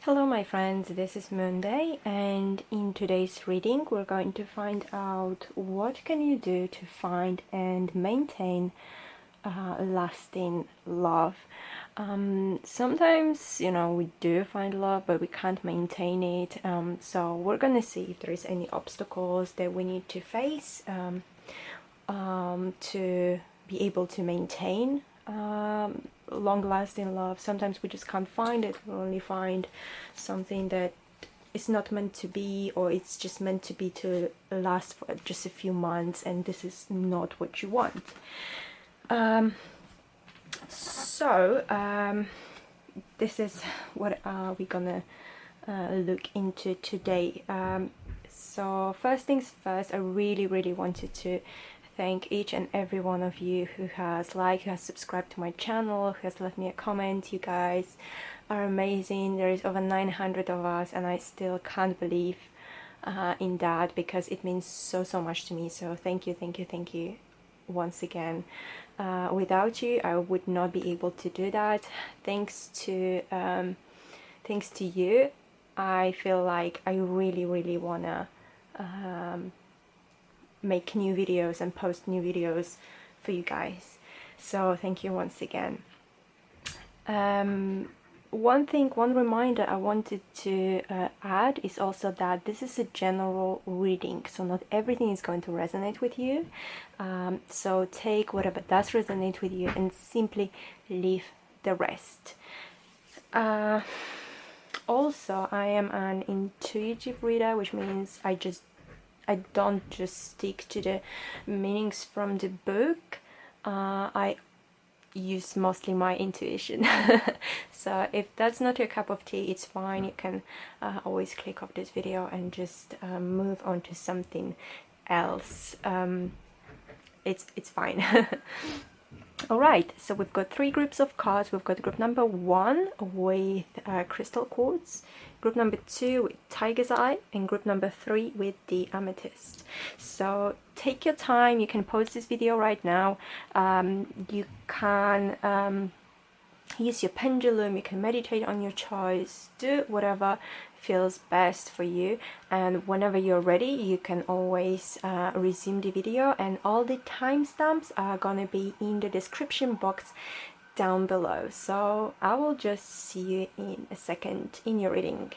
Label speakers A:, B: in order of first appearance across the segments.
A: Hello my friends, this is Moonday, and in today's reading we're going to find out what can you do to find and maintain lasting love. Sometimes, we do find love but we can't maintain it, so we're gonna see if there is any obstacles that we need to face to be able to maintain long-lasting love. Sometimes we just can't find it. We only find something that is not meant to be, or it's just meant to be to last for just a few months, and this is not what you want. This is what we're gonna look into today. So first things first, I really wanted to thank each and every one of you who has liked, who has subscribed to my channel, who has left me a comment. You guys are amazing. There is over 900 of us, and I still can't believe in that, because it means so much to me. So thank you once again. Without you, I would not be able to do that. Thanks to you, I feel like I really wanna make new videos and post new videos for you guys. So thank you once again. One reminder I wanted to add is also that this is a general reading, so not everything is going to resonate with you. So take whatever does resonate with you and simply leave the rest. Also, I am an intuitive reader, which means I don't just stick to the meanings from the book. I use mostly my intuition. So if that's not your cup of tea, it's fine. You can always click off this video and just move on to something else. It's fine. Alright, so we've got three groups of cards. We've got group number 1 with crystal quartz, group number 2 with tiger's eye, and group number 3 with the amethyst. So take your time. You can pause this video right now. You can use your pendulum, you can meditate on your choice, do whatever feels best for you, and whenever you're ready you can always resume the video, and all the timestamps are gonna be in the description box down below. So I will just see you in a second in your reading.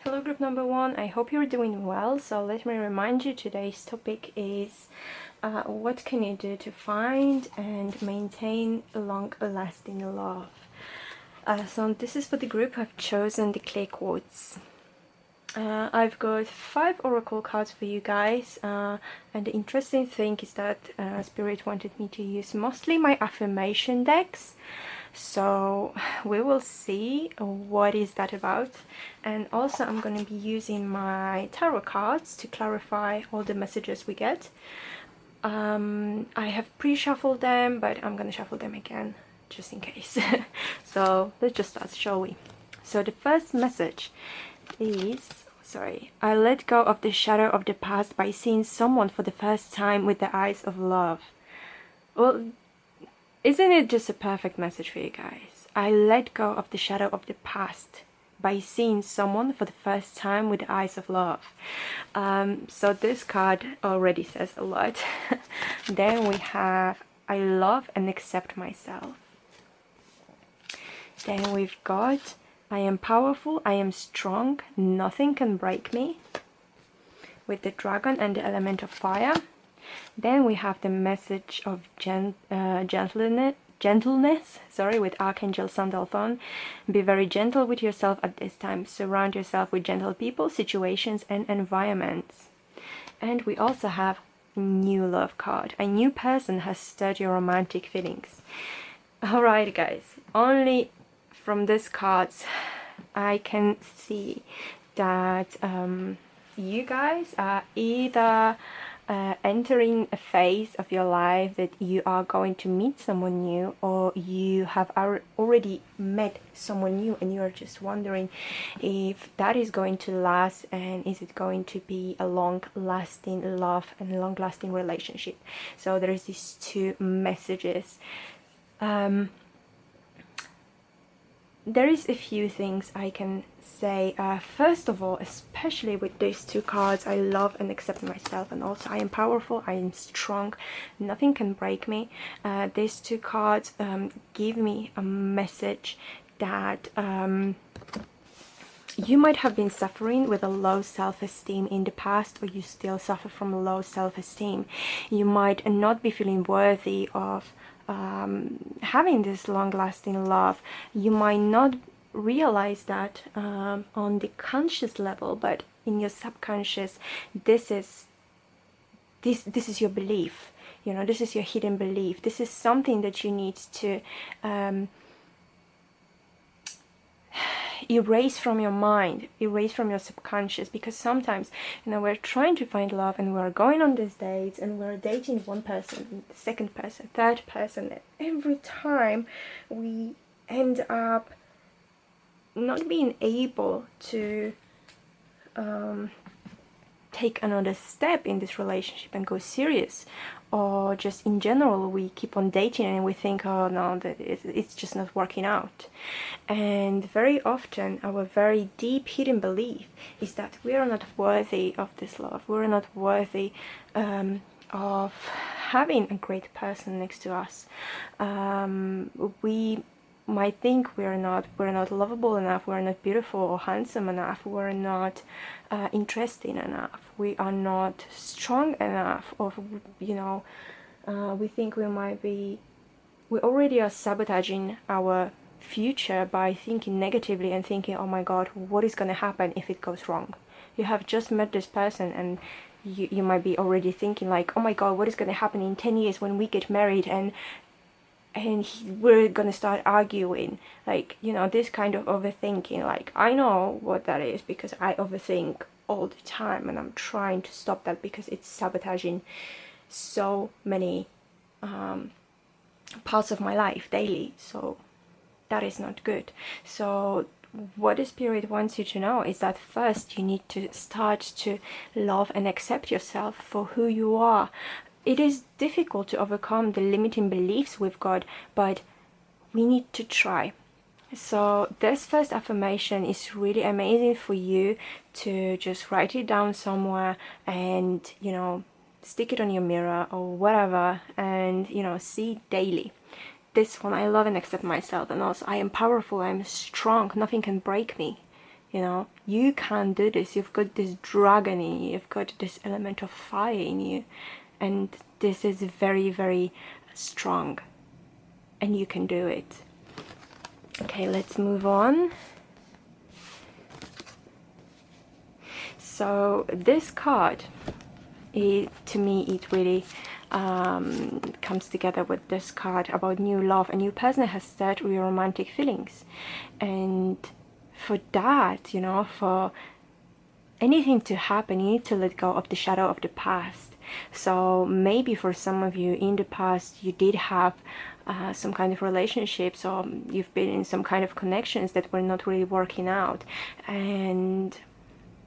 A: Hello group number 1, I hope you're doing well. So let me remind you, today's topic is what can you do to find and maintain long-lasting love. So this is for the group. I've chosen the clay quartz. I've got 5 oracle cards for you guys, and the interesting thing is that Spirit wanted me to use mostly my affirmation decks. So we will see what is that about, and also I'm going to be using my tarot cards to clarify all the messages we get. I have pre-shuffled them, but I'm going to shuffle them again just in case. So let's just start, shall we? So the first message is, I let go of the shadow of the past by seeing someone for the first time with the eyes of love. Well, isn't it just a perfect message for you guys? I let go of the shadow of the past by seeing someone for the first time with the eyes of love. So this card already says a lot. Then we have, I love and accept myself. Then we've got, I am powerful, I am strong, nothing can break me, with the dragon and the element of fire. Then we have the message of gentleness, with Archangel Sandalphon. Be very gentle with yourself at this time. Surround yourself with gentle people, situations and environments. And we also have new love card. A new person has stirred your romantic feelings. Alright guys, only from these cards I can see that you guys are either entering a phase of your life that you are going to meet someone new, or you have already met someone new and you're just wondering if that is going to last, and is it going to be a long-lasting love and long-lasting relationship. So there is these two messages. there is a few things I can say. First of all, especially with these two cards, I love and accept myself, and also I am powerful, I am strong, nothing can break me. These two cards give me a message that you might have been suffering with a low self-esteem in the past, or you still suffer from low self-esteem. You might not be feeling worthy of having this long-lasting love. You might not realize that on the conscious level, but in your subconscious, this is your belief. You know, this is your hidden belief. This is something that you need to erase from your mind, erase from your subconscious, because sometimes, you know, we're trying to find love and we're going on these dates and we're dating one person, the second person, third person, and every time we end up not being able to take another step in this relationship and go serious, or just in general we keep on dating and we think, oh no, that it's just not working out. And very often our very deep hidden belief is that we are not worthy of this love, we're not worthy of having a great person next to us. We might think we're not lovable enough, we're not beautiful or handsome enough, we're not interesting enough, we are not strong enough, or you know, we think we already are sabotaging our future by thinking negatively and thinking, oh my god, what is going to happen if it goes wrong? You have just met this person and you might be already thinking like, oh my god, what is going to happen in 10 years when we get married and we're gonna start arguing, like, you know, this kind of overthinking. Like, I know what that is because I overthink all the time, and I'm trying to stop that because it's sabotaging so many parts of my life daily, so that is not good. So what the spirit wants you to know is that first you need to start to love and accept yourself for who you are. It is difficult to overcome the limiting beliefs we've got, but we need to try. So this first affirmation is really amazing for you to just write it down somewhere and, you know, stick it on your mirror or whatever, and, you know, see daily. This one, I love and accept myself, and also I am powerful, I'm strong, nothing can break me. You know, you can do this. You've got this dragon in you, you've got this element of fire in you, and this is very, very strong, and you can do it. Okay, let's move on. So this card, to me, it really comes together with this card about new love. A new person has started real romantic feelings, and for that, you know, for anything to happen, you need to let go of the shadow of the past. So maybe for some of you in the past you did have some kind of relationships, or you've been in some kind of connections that were not really working out, and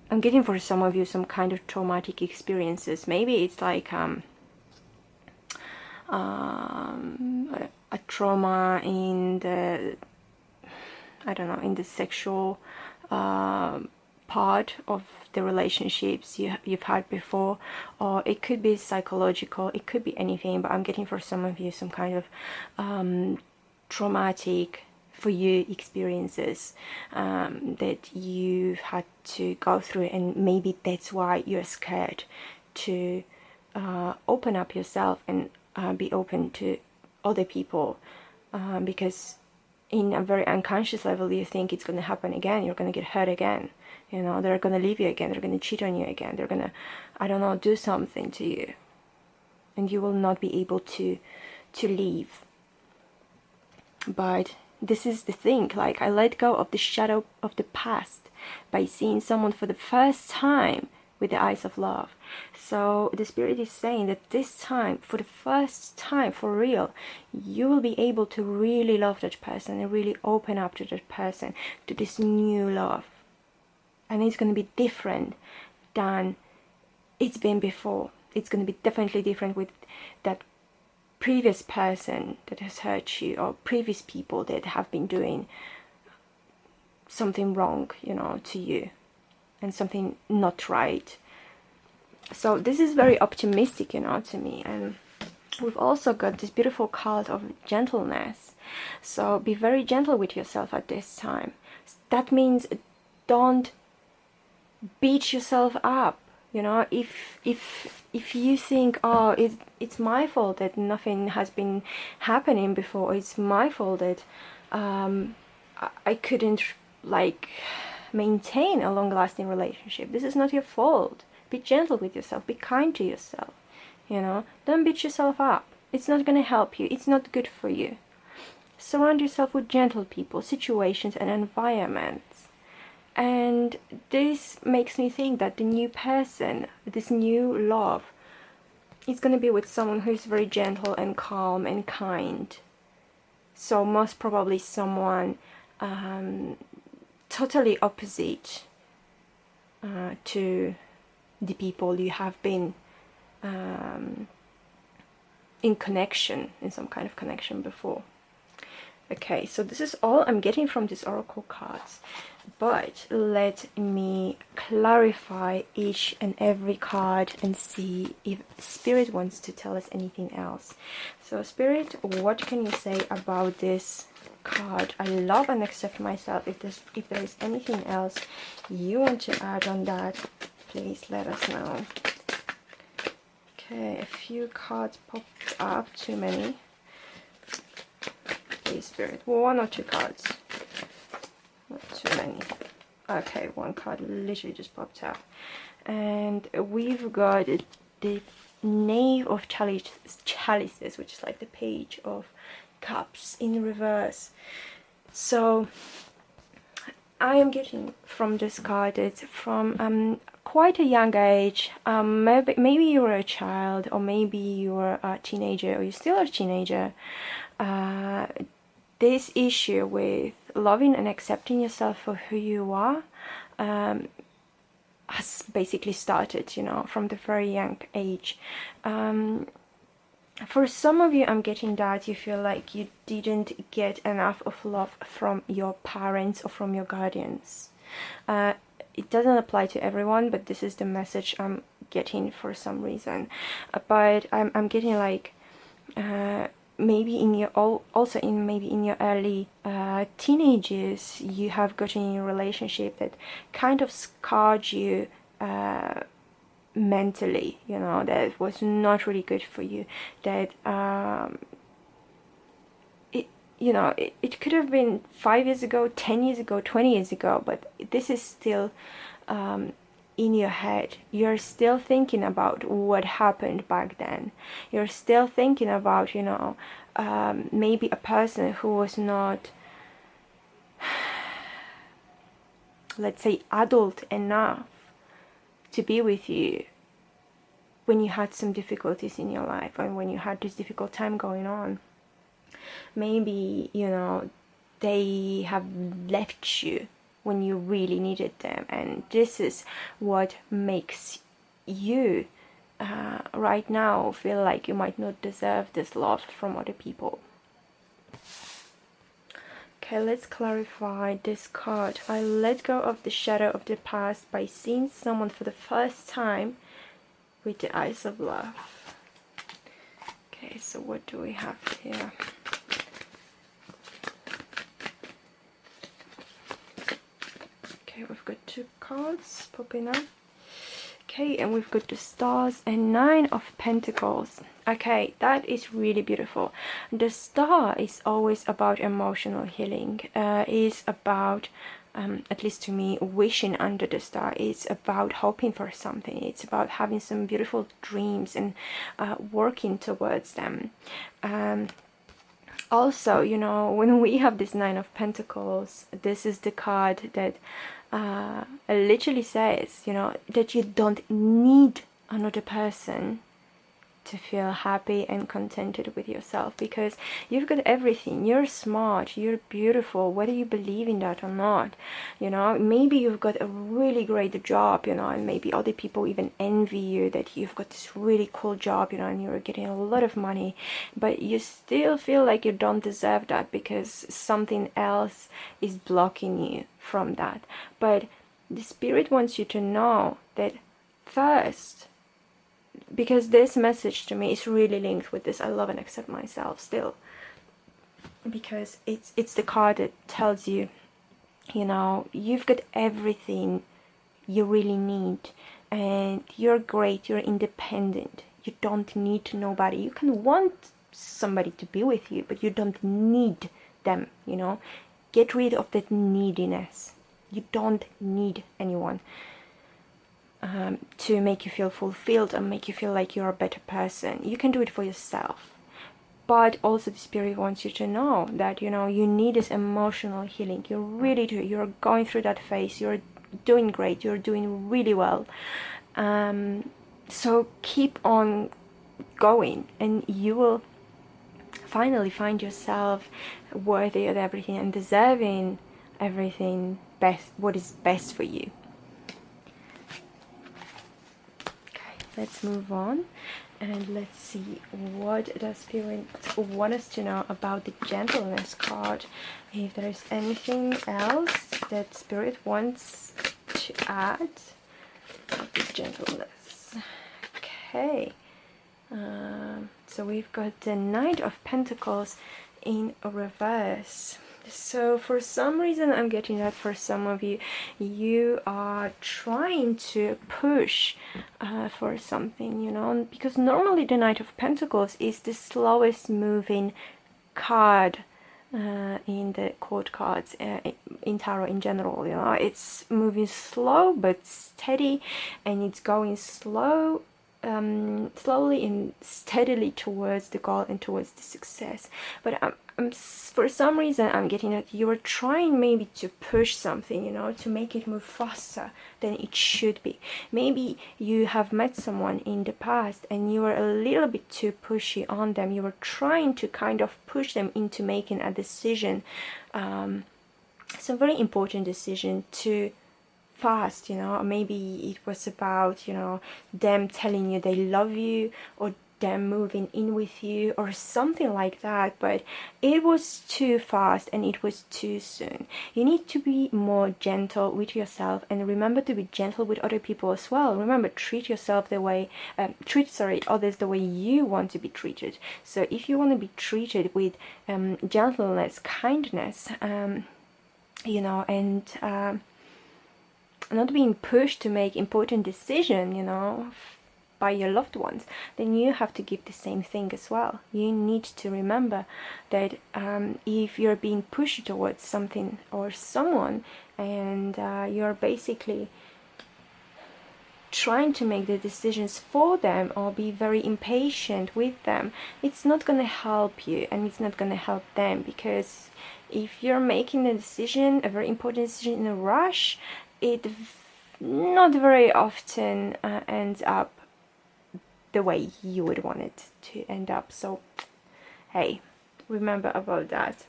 A: I'm getting for some of you some kind of traumatic experiences. Maybe it's like a trauma in the, I don't know, in the sexual part of the relationships you've had before, or it could be psychological, it could be anything, but I'm getting for some of you some kind of traumatic for you experiences that you've had to go through, and maybe that's why you're scared to open up yourself and be open to other people, because in a very unconscious level you think it's going to happen again, you're going to get hurt again, you know, they're going to leave you again, they're going to cheat on you again, they're going to, I don't know, do something to you, and you will not be able to leave. But this is the thing, like, I let go of the shadow of the past by seeing someone for the first time with the eyes of love. So the spirit is saying that this time, for the first time, for real, you will be able to really love that person and really open up to that person, to this new love. And it's going to be different than it's been before. It's going to be definitely different with that previous person that has hurt you, or previous people that have been doing something wrong, you know, to you, and something not right. So this is very optimistic, you know, to me. And we've also got this beautiful card of gentleness. So be very gentle with yourself at this time. That means don't beat yourself up. You know, if you think, oh, it's my fault that nothing has been happening before, it's my fault that I couldn't like maintain a long-lasting relationship. This is not your fault. Be gentle with yourself. Be kind to yourself. You know, don't beat yourself up. It's not going to help you. It's not good for you. Surround yourself with gentle people, situations, and environments. And this makes me think that the new person, this new love, is going to be with someone who is very gentle and calm and kind. So most probably someone totally opposite to the people you have been in connection, in some kind of connection before. Okay, so this is all I'm getting from these oracle cards, but let me clarify each and every card and see if Spirit wants to tell us anything else. So Spirit, what can you say about this card? I love and accept myself. If there is anything else you want to add on that, please let us know. Okay, a few cards popped up, too many. Please, Spirit, one or two cards, not too many. Okay, one card literally just popped out, and we've got the Knave of Chalices, which is like the Page of Cups in reverse. So I am getting from this card, it's from quite a young age. Maybe you were a child, or maybe you were a teenager, or you still are a teenager. This issue with loving and accepting yourself for who you are has basically started, you know, from the very young age. For some of you, I'm getting that you feel like you didn't get enough of love from your parents or from your guardians. It doesn't apply to everyone, but this is the message I'm getting for some reason. But I'm getting like maybe in your maybe in your early teenagers, you have gotten in a relationship that kind of scarred you mentally, you know, that was not really good for you, that it could have been 5 years ago, 10 years ago, 20 years ago, but this is still in your head. You're still thinking about what happened back then. You're still thinking about, you know, maybe a person who was not, let's say, adult enough to be with you when you had some difficulties in your life, and when you had this difficult time going on. Maybe, you know, they have left you when you really needed them, and this is what makes you right now feel like you might not deserve this love from other people. Okay, let's clarify this card. I let go of the shadow of the past by seeing someone for the first time with the eyes of love. Okay, so what do we have here? Okay, we've got two cards popping up. Okay, and we've got the Stars and Nine of Pentacles. Okay, that is really beautiful. The Star is always about emotional healing. Is about, at least to me, wishing under the star. It's about hoping for something. It's about having some beautiful dreams and working towards them. Also, you know, when we have this Nine of Pentacles, this is the card that literally says, you know, that you don't need another person to feel happy and contented with yourself, because you've got everything. You're smart, you're beautiful, whether you believe in that or not. You know, maybe you've got a really great job, you know, and maybe other people even envy you that you've got this really cool job, you know, and you're getting a lot of money, but you still feel like you don't deserve that because something else is blocking you from that. But the spirit wants you to know that first, because this message to me is really linked with this I love and accept myself still, because it's the card that tells you, you know, you've got everything you really need, and you're great, you're independent, you don't need nobody. You can want somebody to be with you, but you don't need them, you know. Get rid of that neediness. You don't need anyone to make you feel fulfilled and make you feel like you're a better person. You can do it for yourself. But also the spirit wants you to know that, you know, you need this emotional healing. You really do. You're going through that phase. You're doing great. You're doing really well. So keep on going, and you will finally find yourself worthy of everything and deserving everything best, what is best for you. Let's move on and let's see what does Spirit want us to know about the gentleness card. If there is anything else that Spirit wants to add about the gentleness. Okay, so we've got the Knight of Pentacles in reverse. So for some reason I'm getting that for some of you, you are trying to push for something, you know, because normally the Knight of Pentacles is the slowest moving card in the court cards in tarot in general, you know. It's moving slow but steady, and it's going slowly and steadily towards the goal and towards the success. But for some reason I'm getting that you are trying maybe to push something, you know, to make it move faster than it should be. Maybe you have met someone in the past and you were a little bit too pushy on them. You were trying to kind of push them into making a decision, some very important decision, too fast, you know. Maybe it was about, you know, them telling you they love you, or them moving in with you, or something like that, but it was too fast and it was too soon. You need to be more gentle with yourself, and remember to be gentle with other people as well. Remember, treat yourself the way treat others the way you want to be treated. So if you want to be treated with gentleness, kindness, you know, and not being pushed to make important decision, you know, by your loved ones, then you have to give the same thing as well. You need to remember that if you're being pushed towards something or someone, and you're basically trying to make the decisions for them or be very impatient with them, it's not going to help you and it's not going to help them, because if you're making a decision, a very important decision, in a rush, it not very often ends up the way you would want it to end up. So hey, remember about that.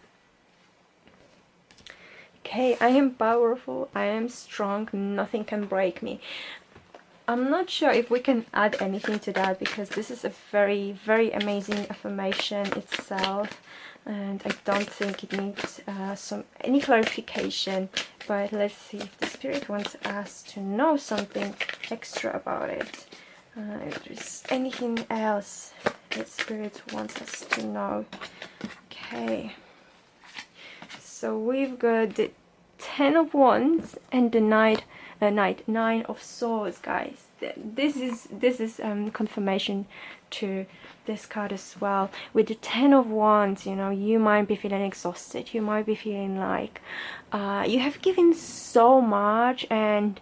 A: Okay, I am powerful, I am strong, nothing can break me. I'm not sure if we can add anything to that, because this is a very, very amazing affirmation itself, and I don't think it needs any clarification. But let's see if the spirit wants us to know something extra about it. If there's anything else that spirit wants us to know. Okay, so we've got the 10 of Wands and the Nine of Swords, guys. This is confirmation to this card as well. With the 10 of Wands, you know, you might be feeling exhausted. You might be feeling like you have given so much, and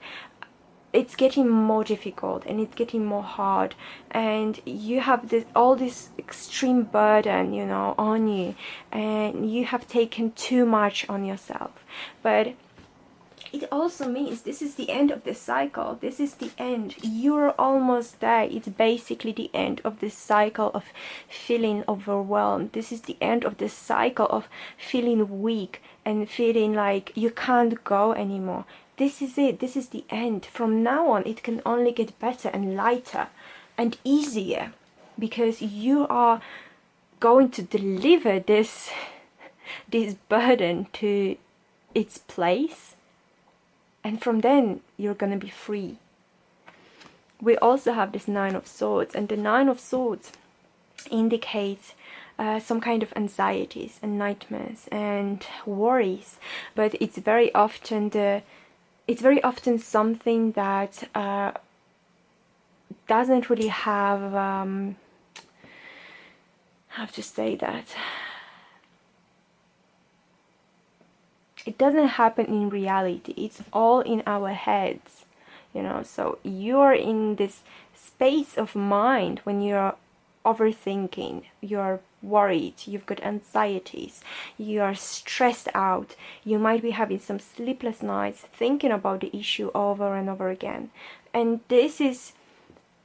A: it's getting more difficult and it's getting more hard, and you have all this extreme burden, you know, on you, and you have taken too much on yourself. But it also means this is the end of the cycle. This is the end. You're almost there. It's basically the end of this cycle of feeling overwhelmed. This is the end of the cycle of feeling weak and feeling like you can't go anymore. This is it. This is the end. From now on, it can only get better and lighter and easier, because you are going to deliver this burden to its place, and from then you're gonna be free. We also have this Nine of Swords, and the Nine of Swords indicates some kind of anxieties and nightmares and worries, but it's very often something that doesn't really have how to say that, it doesn't happen in reality. It's all in our heads, you know. So you're in this space of mind when you're overthinking, you're worried, you've got anxieties, you are stressed out, you might be having some sleepless nights thinking about the issue over and over again. And this is,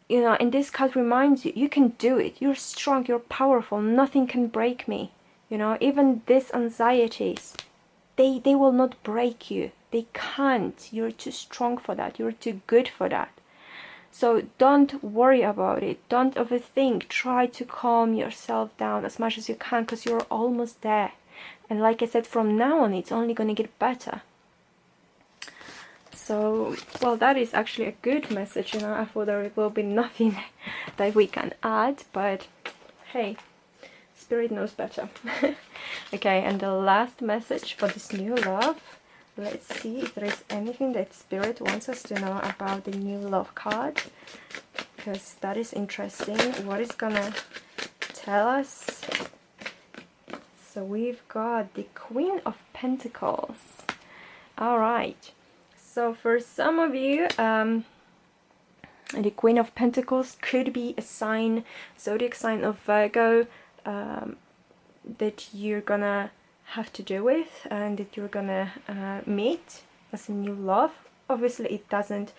A: you know, and this card reminds you, you can do it, you're strong, you're powerful, nothing can break me, you know. Even these anxieties, they will not break you. They can't. You're too strong for that. You're too good for that. So don't worry about it. Don't overthink. Try to calm yourself down as much as you can, because you're almost there. And like I said, from now on, it's only going to get better. So, well, that is actually a good message, you know. I thought there will be nothing that we can add, but hey, Spirit knows better. Okay, and the last message for this new love. Let's see if there is anything that Spirit wants us to know about the new love card, because that is interesting. What is gonna tell us? So we've got the Queen of Pentacles. All right. So for some of you, the Queen of Pentacles could be a sign, zodiac sign of Virgo, that you're gonna have to deal with and that you're gonna meet as a new love. Obviously it doesn't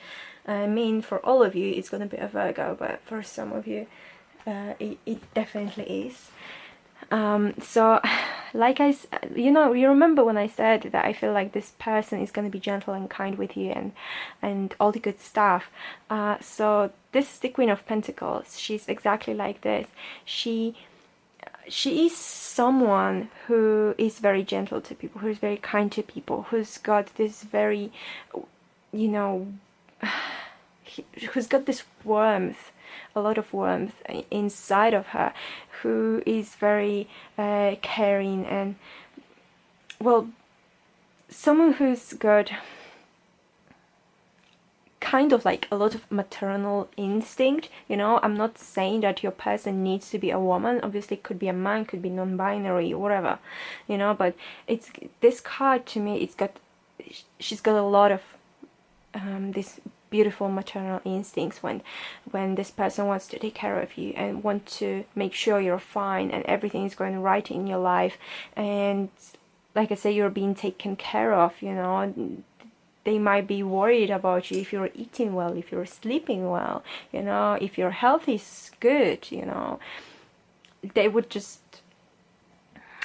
A: mean for all of you it's gonna be a Virgo, but for some of you it definitely is. So like you know, you remember when I said that I feel like this person is going to be gentle and kind with you and all the good stuff. So this is the Queen of Pentacles. She's exactly like this. She is someone who is very gentle to people, who's very kind to people, who's got this very, you know, who's got this warmth, a lot of warmth inside of her, who is very caring, and, well, someone who's got kind of like a lot of maternal instinct, you know. I'm not saying that your person needs to be a woman. Obviously it could be a man, could be non-binary, whatever, you know, but it's this card to me, she's got a lot of this beautiful maternal instincts when this person wants to take care of you and want to make sure you're fine and everything is going right in your life, and like I say, you're being taken care of, you know. They might be worried about you if you're eating well, if you're sleeping well, you know, if your health is good, you know. They would just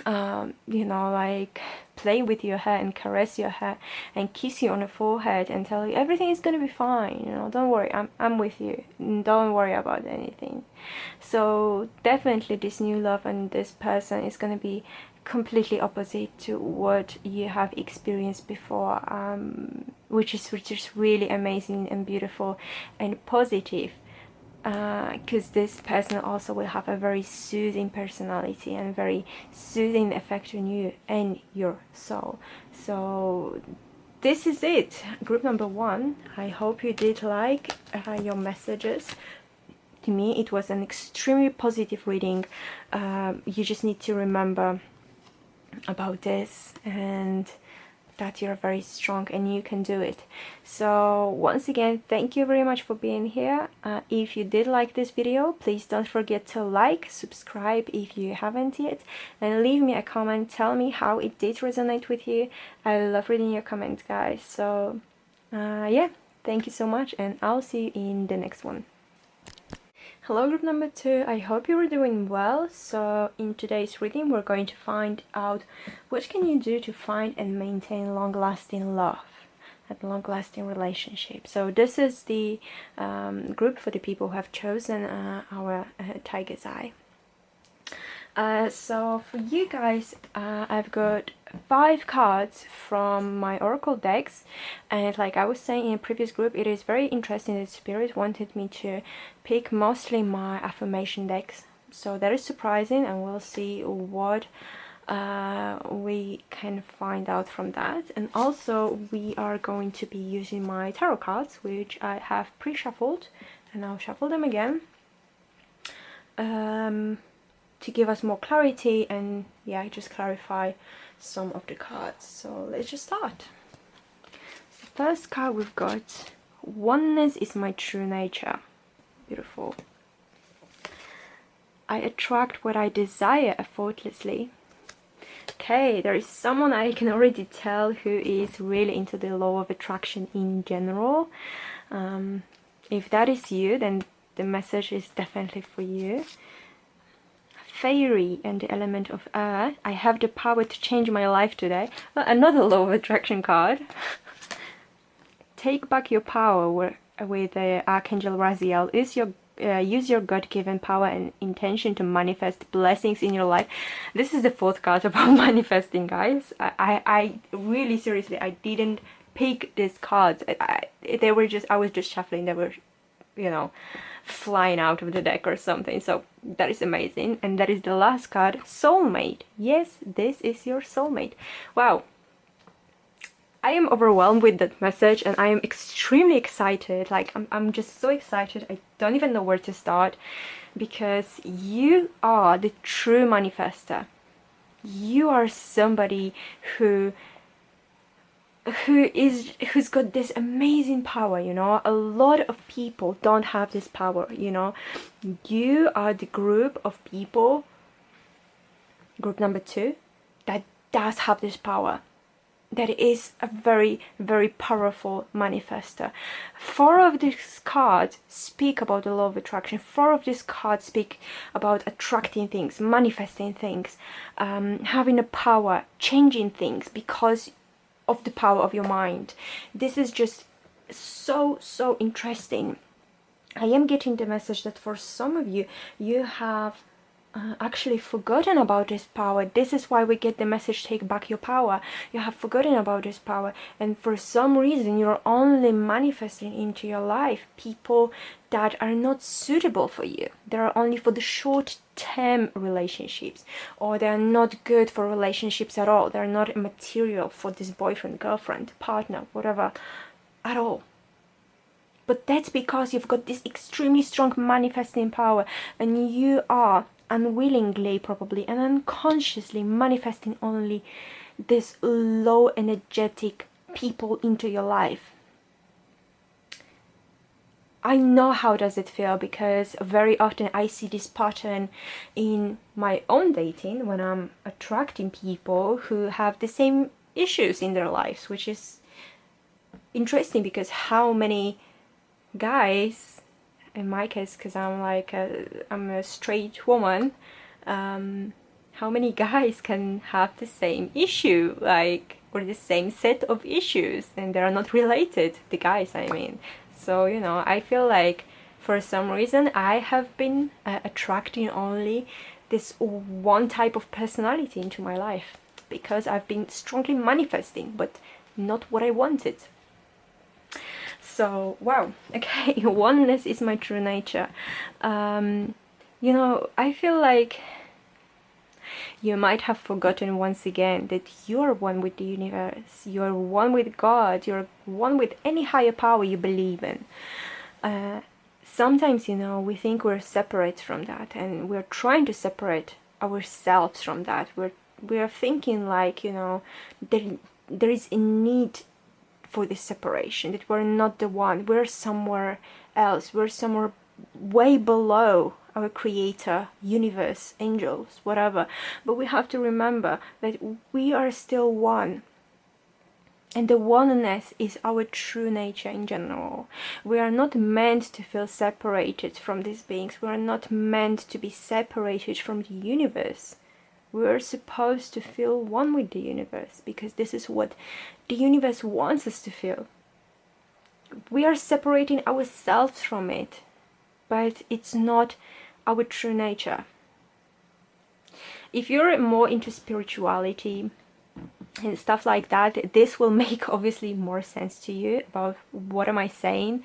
A: you know, like play with your hair and caress your hair and kiss you on the forehead and tell you everything is gonna be fine, you know, don't worry, I'm with you, don't worry about anything. So definitely this new love and this person is gonna be completely opposite to what you have experienced before, which is really amazing and beautiful and positive. Because this person also will have a very soothing personality and very soothing effect on you and your soul. So this is it, group number 1. I hope you did like your messages. To me it was an extremely positive reading. You just need to remember about this, and that you're very strong and you can do it. So once again, thank you very much for being here. If you did like this video, please don't forget to like, subscribe if you haven't yet, and leave me a comment. Tell me how it did resonate with you. I love reading your comments, guys. So yeah, thank you so much, and I'll see you in the next one. Hello group number 2, I hope you are doing well. So in today's reading we're going to find out what can you do to find and maintain long-lasting love and long-lasting relationship. So this is the group for the people who have chosen our Tiger's Eye. So for you guys, I've got 5 cards from my oracle decks, and like I was saying in a previous group, it is very interesting that Spirit wanted me to pick mostly my affirmation decks. So that is surprising, and we'll see what we can find out from that. And also we are going to be using my tarot cards, which I have pre-shuffled, and I'll shuffle them again. To give us more clarity and yeah, just clarify some of the cards. So let's just start. The first card we've got, oneness is my true nature. Beautiful. I attract what I desire effortlessly. Okay, there is someone I can already tell who is really into the law of attraction in general. If that is you, then the message is definitely for you. Fairy and the element of air. I have the power to change my life today. Another law of attraction card. Take back your power with Archangel Raziel. Use your God-given power and intention to manifest blessings in your life. This is the 4th card about manifesting, guys. I really seriously, I didn't pick these cards. I was just shuffling. They were, you know, flying out of the deck or something. So that is amazing. And that is the last card, soulmate. Yes, this is your soulmate. Wow, I am overwhelmed with that message, and I am extremely excited. Like I'm just so excited. I don't even know where to start, because you are the true manifester. You are somebody who's got this amazing power, you know. A lot of people don't have this power, you know. You are the group of people, group number 2, that does have this power, that is a very, very powerful manifester. 4 of these cards speak about the law of attraction. 4 of these cards speak about attracting things, manifesting things, having a power, changing things because of the power of your mind. This is just so interesting. I am getting the message that for some of you, you have actually forgotten about this power. This is why we get the message, take back your power. You have forgotten about this power, and for some reason you're only manifesting into your life people that are not suitable for you. They are only for the short-term relationships, or they are not good for relationships at all. They're not material for this boyfriend, girlfriend, partner, whatever at all. But that's because you've got this extremely strong manifesting power, and you are unwillingly probably and unconsciously manifesting only this low energetic people into your life. I know how does it feel, because very often I see this pattern in my own dating when I'm attracting people who have the same issues in their lives, which is interesting because how many guys, in my case, because I'm a straight woman, how many guys can have the same issue, like, or the same set of issues, and they are not related, the guys I mean. So, you know, I feel like for some reason I have been attracting only this one type of personality into my life, because I've been strongly manifesting, but not what I wanted. So, wow, okay, oneness is my true nature. You know, I feel like you might have forgotten once again that you're one with the universe, you're one with God, you're one with any higher power you believe in. Sometimes, you know, we think we're separate from that, and we're trying to separate ourselves from that. We're thinking like, you know, there is a need for this separation, that we're not the one, we're somewhere else, we're somewhere way below our creator, universe, angels, whatever. But we have to remember that we are still one. And the oneness is our true nature in general. We are not meant to feel separated from these beings. We are not meant to be separated from the universe. We are supposed to feel one with the universe, because this is what the universe wants us to feel. We are separating ourselves from it, but it's not our true nature. If you're more into spirituality and stuff like that, this will make obviously more sense to you about what am I saying,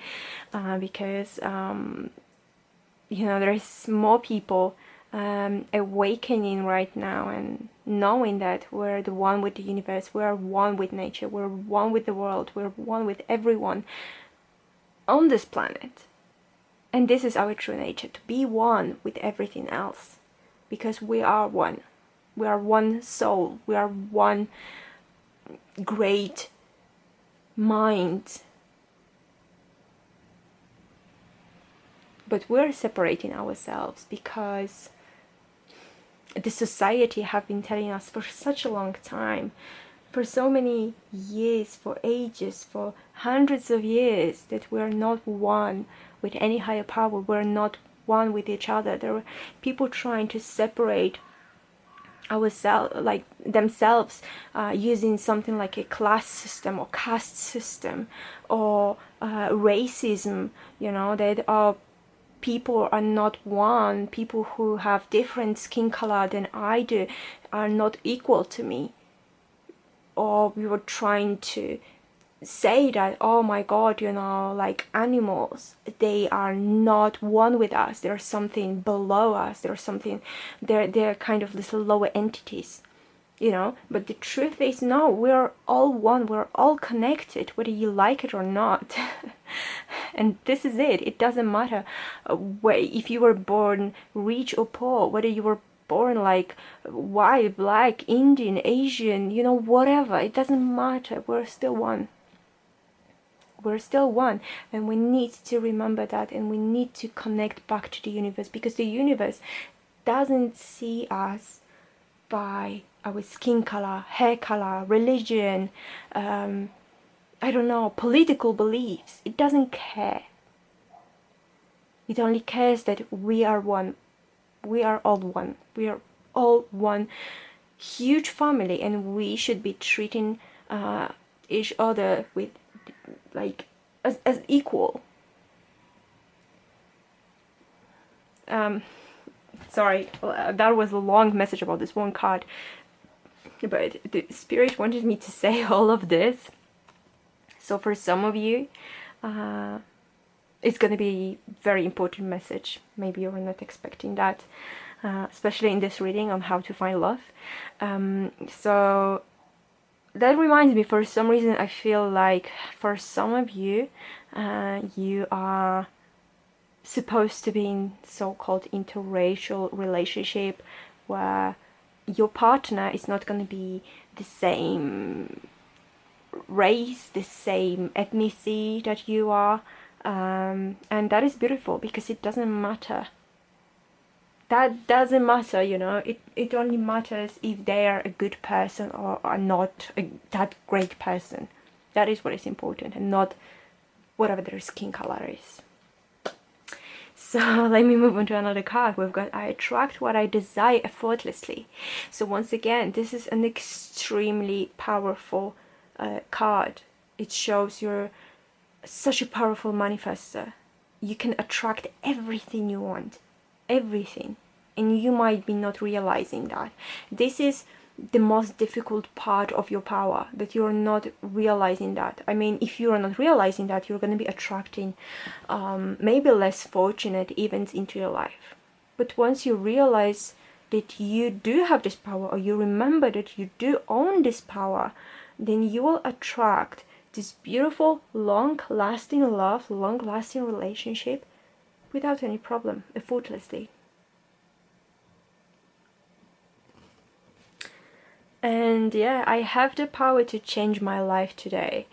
A: because you know, there's more people awakening right now and knowing that we're the one with the universe, we're one with nature, we're one with the world, we're one with everyone on this planet. And this is our true nature, to be one with everything else, because we are one. We are one soul, we are one great mind. But we're separating ourselves because the society have been telling us for such a long time, for so many years, for ages, for hundreds of years, that we're not one with any higher power, we're not one with each other. There were people trying to separate ourselves, like themselves, using something like a class system or caste system or racism, you know, that people are not one, people who have different skin color than I do are not equal to me. Or we were trying to say that, oh my god, you know, like animals, they are not one with us, there's something below us, there's something, they're kind of little lower entities, you know. But the truth is, no, we're all one, we're all connected, whether you like it or not. And this is it. It doesn't matter where, if you were born rich or poor, whether you were born like white, black, Indian, Asian, you know, whatever, it doesn't matter. We're still one. We're still one, and we need to remember that, and we need to connect back to the universe, because the universe doesn't see us by our skin color, hair color, religion, I don't know, political beliefs. It doesn't care. It only cares that we are one. We are all one. We are all one huge family, and we should be treating each other with, like, as equal. Sorry, that was a long message about this one card, but the spirit wanted me to say all of this. So for some of you, it's going to be a very important message. Maybe you were not expecting that, especially in this reading on how to find love. So that reminds me, for some reason I feel like for some of you, you are supposed to be in so-called interracial relationship where your partner is not going to be the same race, the same ethnicity that you are, and that is beautiful, because it doesn't matter. That doesn't matter, you know. It only matters if they are a good person or are not that great person. That is what is important, and not whatever their skin color is. So let me move on to another card. We've got, I attract what I desire effortlessly. So once again, this is an extremely powerful card. It shows you're such a powerful manifester. You can attract everything you want. Everything. And you might be not realizing that. This is the most difficult part of your power, that you're not realizing that. I mean, if you're not realizing that, you're going to be attracting maybe less fortunate events into your life. But once you realize that you do have this power, or you remember that you do own this power, then you will attract this beautiful, long-lasting love, long-lasting relationship without any problem, effortlessly. And yeah, I have the power to change my life today.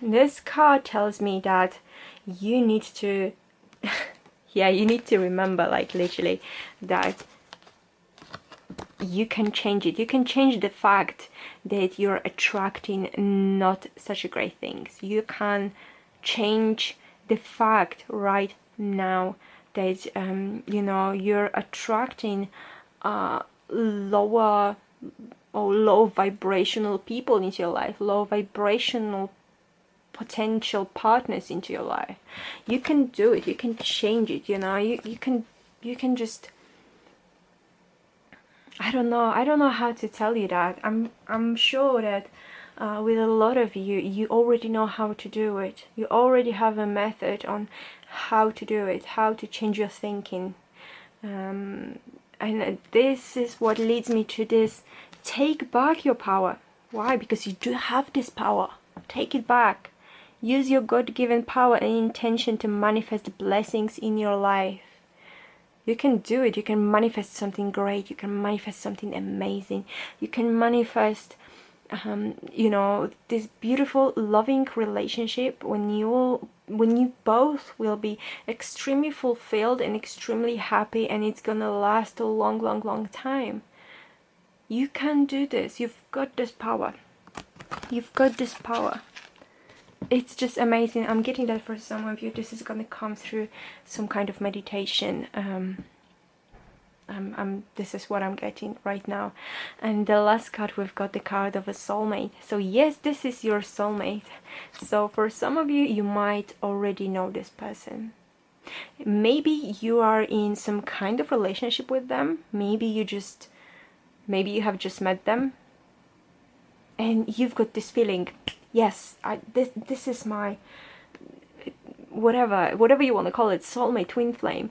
A: This card tells me that you need to yeah, you need to remember, like, literally, that you can change it. You can change the fact that you're attracting not such great things. You can change the fact right now that you know, you're attracting lower or low vibrational people into your life, low vibrational potential partners into your life. You can do it. You can change it. You know, you can just, I don't know how to tell you that. I'm sure that with a lot of you, you already know how to do it. You already have a method on how to do it, how to change your thinking. And this is what leads me to this: take back your power. Why? Because you do have this power. Take it back. Use your God-given power and intention to manifest blessings in your life. You can do it. You can manifest something great. You can manifest something amazing. You can manifest, you know, this beautiful, loving relationship when you both will be extremely fulfilled and extremely happy, and it's gonna last a long, long, long time. You can do this. You've got this power. You've got this power. It's just amazing. I'm getting that for some of you. This is gonna come through some kind of meditation. This is what I'm getting right now. And the last card, we've got the card of a soulmate. So yes, this is your soulmate. So for some of you, you might already know this person. Maybe you are in some kind of relationship with them. Maybe you have just met them, and you've got this feeling, yes, this is my, whatever you want to call it, soulmate, twin flame,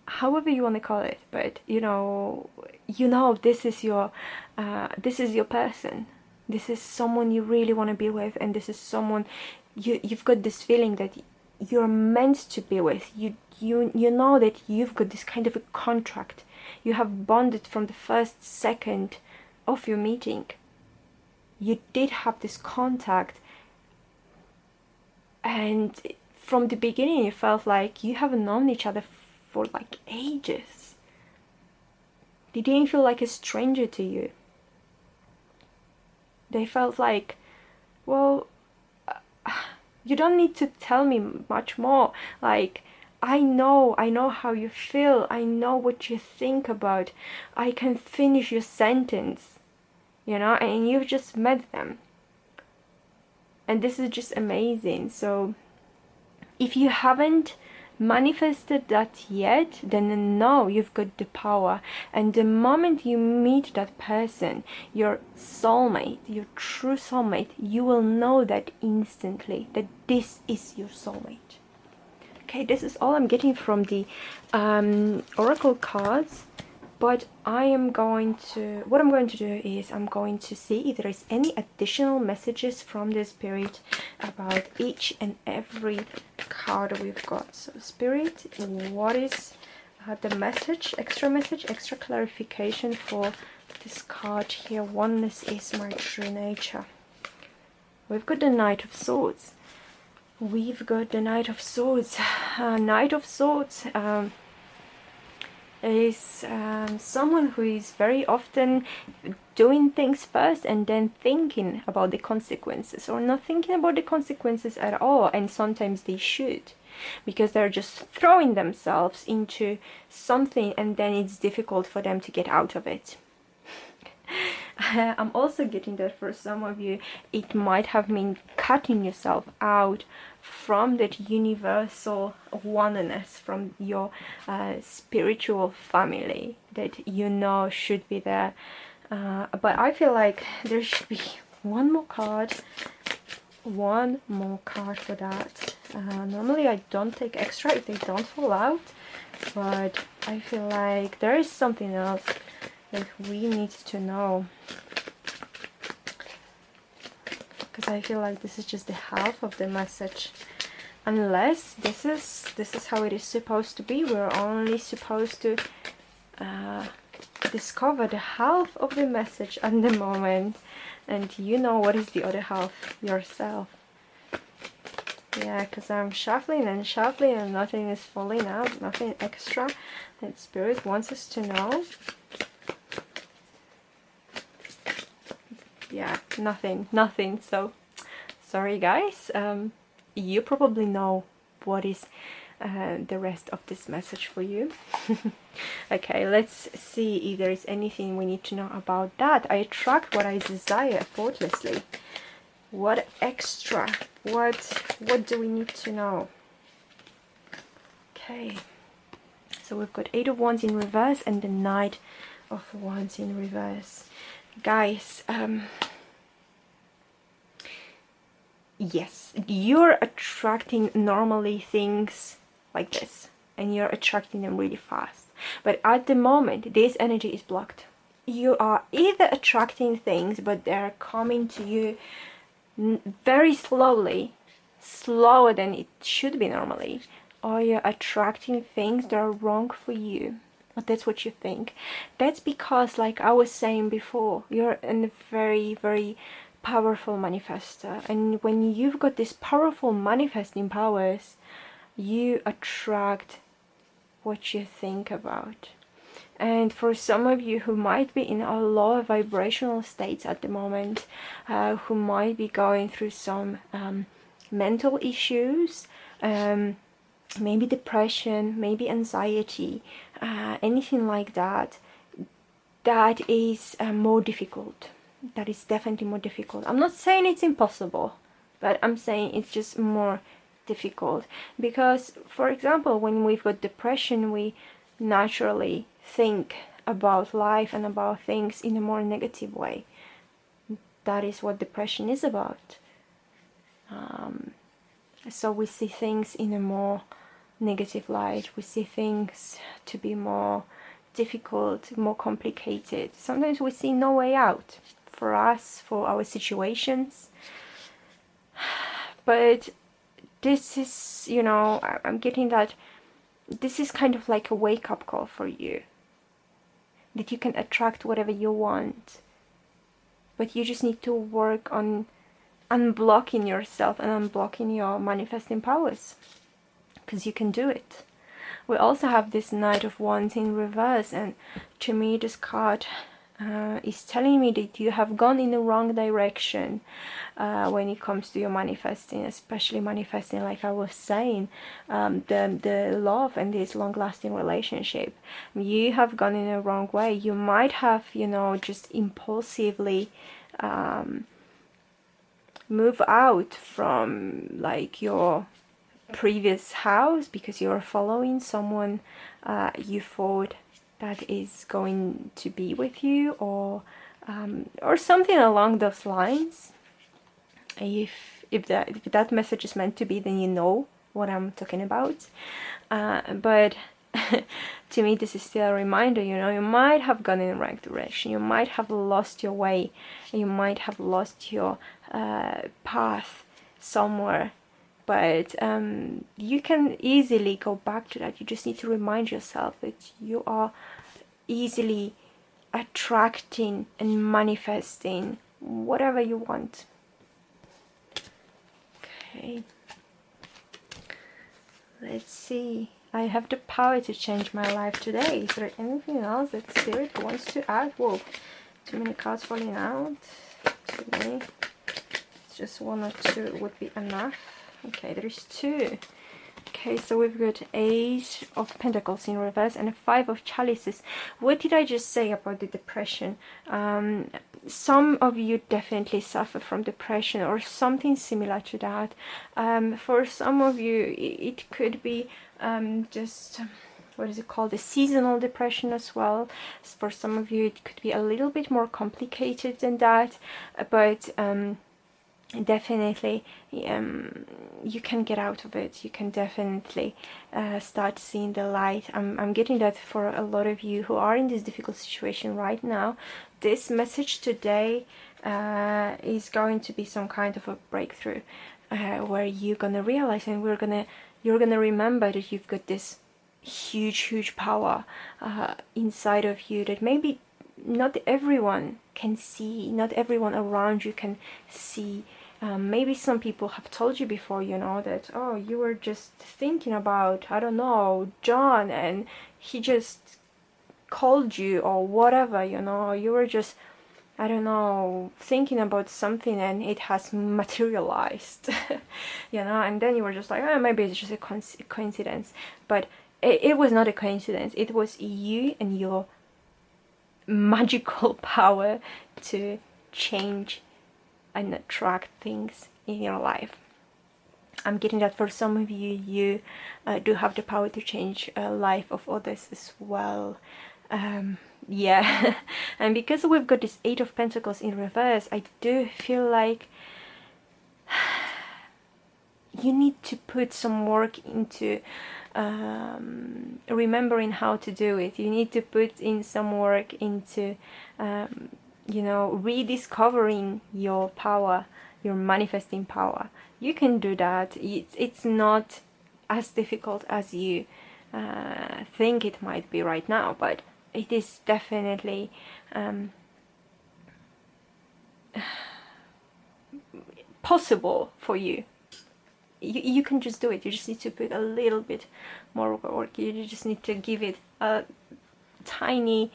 A: however you want to call it, but you know this is your person. This is someone you really want to be with, and this is someone you've got this feeling that you're meant to be with. You know that you've got this kind of a contract. You have bonded from the first second of your meeting. You did have this contact, and from the beginning it felt like you haven't known each other for like ages. They didn't feel like a stranger to you. They felt like, well, you don't need to tell me much more. Like, I know how you feel. I know what you think about. I can finish your sentence, you know, and you've just met them. And this is just amazing. So if you haven't manifested that yet, then no, you've got the power. And the moment you meet that person, your soulmate, your true soulmate, you will know that instantly, that this is your soulmate. Okay, this is all I'm getting from the oracle cards. But what I'm going to do is I'm going to see if there is any additional messages from the Spirit about each and every card we've got. So Spirit, what is the message, extra clarification for this card here? Oneness is my true nature. We've got the Knight of Swords. We've got the Knight of Swords. Knight of Swords is someone who is very often doing things first and then thinking about the consequences, or not thinking about the consequences at all. And sometimes they should, because they're just throwing themselves into something and then it's difficult for them to get out of it. I'm also getting that for some of you, it might have meant cutting yourself out from that universal oneness, from your spiritual family that you know should be there. But I feel like there should be one more card for that. Normally I don't take extra if they don't fall out, but I feel like there is something else that we need to know, because I feel like this is just the half of the message. Unless this is how it is supposed to be. We're only supposed to discovered half of the message at the moment, and you know what is the other half yourself. Yeah, because I'm shuffling and shuffling and nothing is falling out, nothing extra that Spirit wants us to know. Yeah, nothing. So sorry guys, you probably know what is the rest of this message for you. Okay, let's see if there is anything we need to know about that. I attract what I desire effortlessly. What extra? What do we need to know? Okay, so we've got 8 of Wands in reverse and the Knight of Wands in reverse. Guys, yes, you're attracting normally things like this, and you're attracting them really fast. But at the moment, this energy is blocked. You are either attracting things, but they're coming to you very slowly, slower than it should be normally, or you're attracting things that are wrong for you. But that's what you think. That's because, like I was saying before, you're a very, very powerful manifester, and when you've got this powerful manifesting powers, you attract what you think about. And for some of you who might be in a lower vibrational states at the moment, who might be going through some mental issues, maybe depression, maybe anxiety, anything like that, that is more difficult. That is definitely more difficult. I'm not saying it's impossible, but I'm saying it's just more difficult. Because, for example, when we've got depression, we naturally think about life and about things in a more negative way. That is what depression is about. So we see things in a more negative light. We see things to be more difficult, more complicated. Sometimes we see no way out for us, for our situations. But this is, you know, I'm getting that this is kind of like a wake-up call for you. That you can attract whatever you want. But you just need to work on unblocking yourself and unblocking your manifesting powers. Because you can do it. We also have this Knight of Wands in reverse, and to me this card is telling me that you have gone in the wrong direction when it comes to your manifesting, especially manifesting, like I was saying, the love and this long-lasting relationship. You have gone in the wrong way. You might have, you know, just impulsively move out from like your previous house because you're following someone you thought that is going to be with you, or something along those lines. If that message is meant to be, then you know what I'm talking about. But to me, this is still a reminder. You know, you might have gone in the right direction. You might have lost your way. You might have lost your path somewhere. But you can easily go back to that. You just need to remind yourself that you are easily attracting and manifesting whatever you want. Okay. Let's see. I have the power to change my life today. Is there anything else that Spirit wants to add? Whoa, too many cards falling out. Too many. Just one or two would be enough. Okay, there's 2. Okay, so we've got 8 of Pentacles in reverse and a 5 of Chalices. What did I just say about the depression? Some of you definitely suffer from depression or something similar to that. For some of you, it could be just, what is it called, a seasonal depression as well. For some of you, it could be a little bit more complicated than that, but definitely you can get out of it. You can definitely start seeing the light. I'm getting that for a lot of you who are in this difficult situation right now. This message today is going to be some kind of a breakthrough where you're gonna realize, and you're gonna remember that you've got this huge power inside of you that maybe not everyone can see, not everyone around you can see. Maybe some people have told you before, you know, that, oh, you were just thinking about, I don't know, John, and he just called you, or whatever, you know, you were just, I don't know, thinking about something and it has materialized. You know, and then you were just like, oh, maybe it's just a coincidence. But it was not a coincidence. It was you and your magical power to change and attract things in your life. I'm getting that for some of you, you do have the power to change life of others as well. Yeah. And because we've got this 8 of Pentacles in reverse, I do feel like you need to put some work into remembering how to do it. You need to put in some work into you know, rediscovering your power, your manifesting power. You can do that. It's not as difficult as you think it might be right now, but it is definitely possible for you. You can just do it. You just need to put a little bit more work. You just need to give it a tiny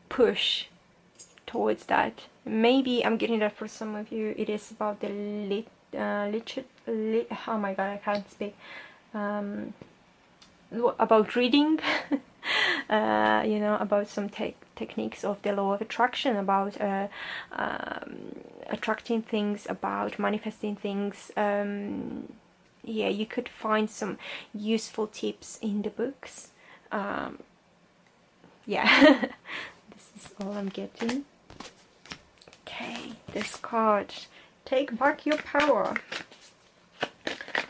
A: push towards that. Maybe I'm getting that for some of you. It is about the oh my god, I can't speak. About reading. You know, about some techniques of the law of attraction, about attracting things, about manifesting things. Yeah, you could find some useful tips in the books. Yeah. This is all I'm getting. Okay, this card, take back your power.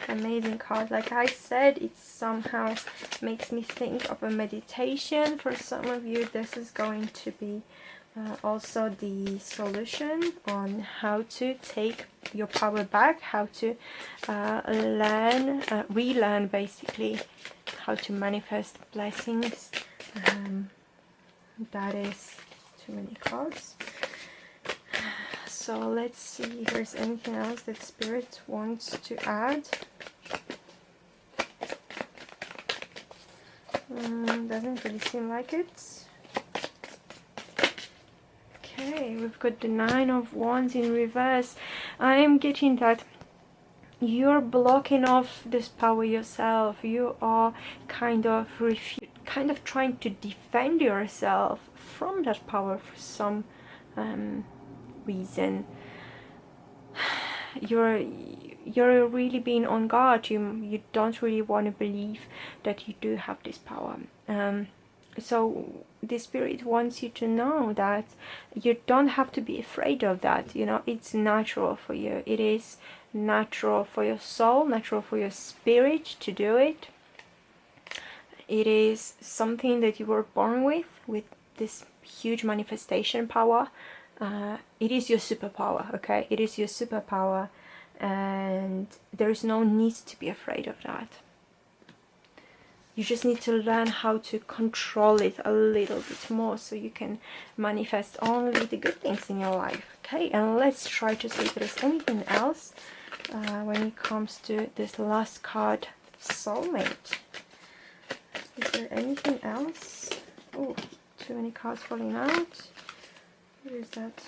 A: Amazing card. Like I said, it somehow makes me think of a meditation. For some of you, this is going to be also the solution on how to take your power back, how to relearn basically how to manifest blessings. That is too many cards. So let's see if there's anything else that Spirit wants to add. Doesn't really seem like it. Okay, we've got the 9 of Wands in reverse. I am getting that you're blocking off this power yourself. You are kind of trying to defend yourself from that power for some reason. You're really being on guard. You don't really want to believe that you do have this power. So the Spirit wants you to know that you don't have to be afraid of that. You know, it's natural for you. It is natural for your soul, natural for your spirit to do it. It is something that you were born with this huge manifestation power. It is your superpower, okay? It is your superpower, and there is no need to be afraid of that. You just need to learn how to control it a little bit more so you can manifest only the good things in your life, okay? And let's try to see if there's anything else when it comes to this last card, soulmate. Is there anything else? Oh, too many cards falling out. What is that?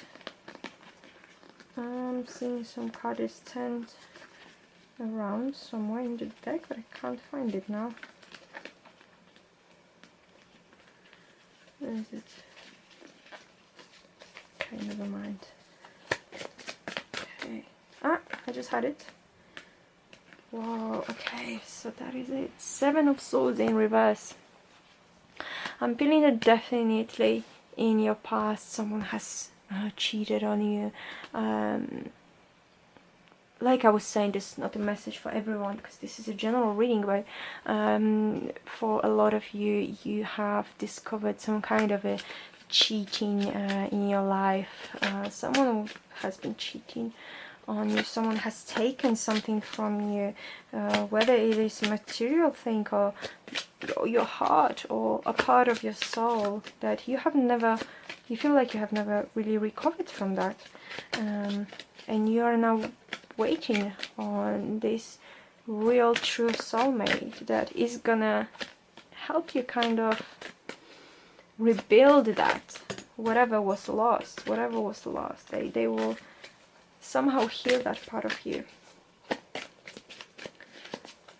A: I'm seeing some cards turned around somewhere in the deck, but I can't find it now. Where is it? Okay, never mind. Okay. Ah, I just had it. Wow, okay, so that is it. 7 of Swords in reverse. I'm feeling that definitely in your past someone has cheated on you. Like I was saying, this is not a message for everyone because this is a general reading, but for a lot of you, you have discovered some kind of a cheating in your life. Someone has been cheating on you. Someone has taken something from you, whether it is a material thing or your heart or a part of your soul that you feel like you have never really recovered from that, and you are now waiting on this real true soulmate that is gonna help you kind of rebuild that whatever was lost. They will somehow heal that part of you.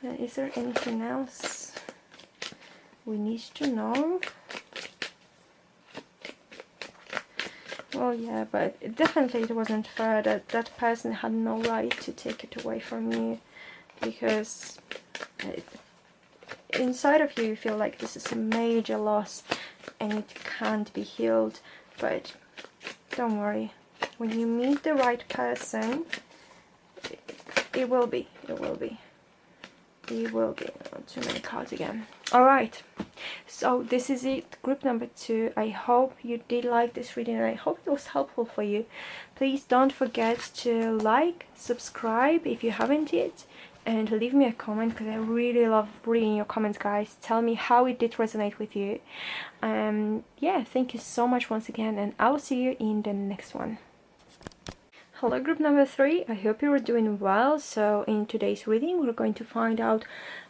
A: Is there anything else we need to know? Well, yeah, but definitely it wasn't fair that that person had no right to take it away from you, because inside of you feel like this is a major loss and it can't be healed. But don't worry, when you meet the right person, it will be. Too many cards again. Alright, so this is it, group number 2. I hope you did like this reading and I hope it was helpful for you. Please don't forget to like, subscribe if you haven't yet, and leave me a comment, because I really love reading your comments, guys. Tell me how it did resonate with you. Yeah, thank you so much once again, and I'll see you in the next one. Hello group number 3, I hope you are doing well. So in today's reading we're going to find out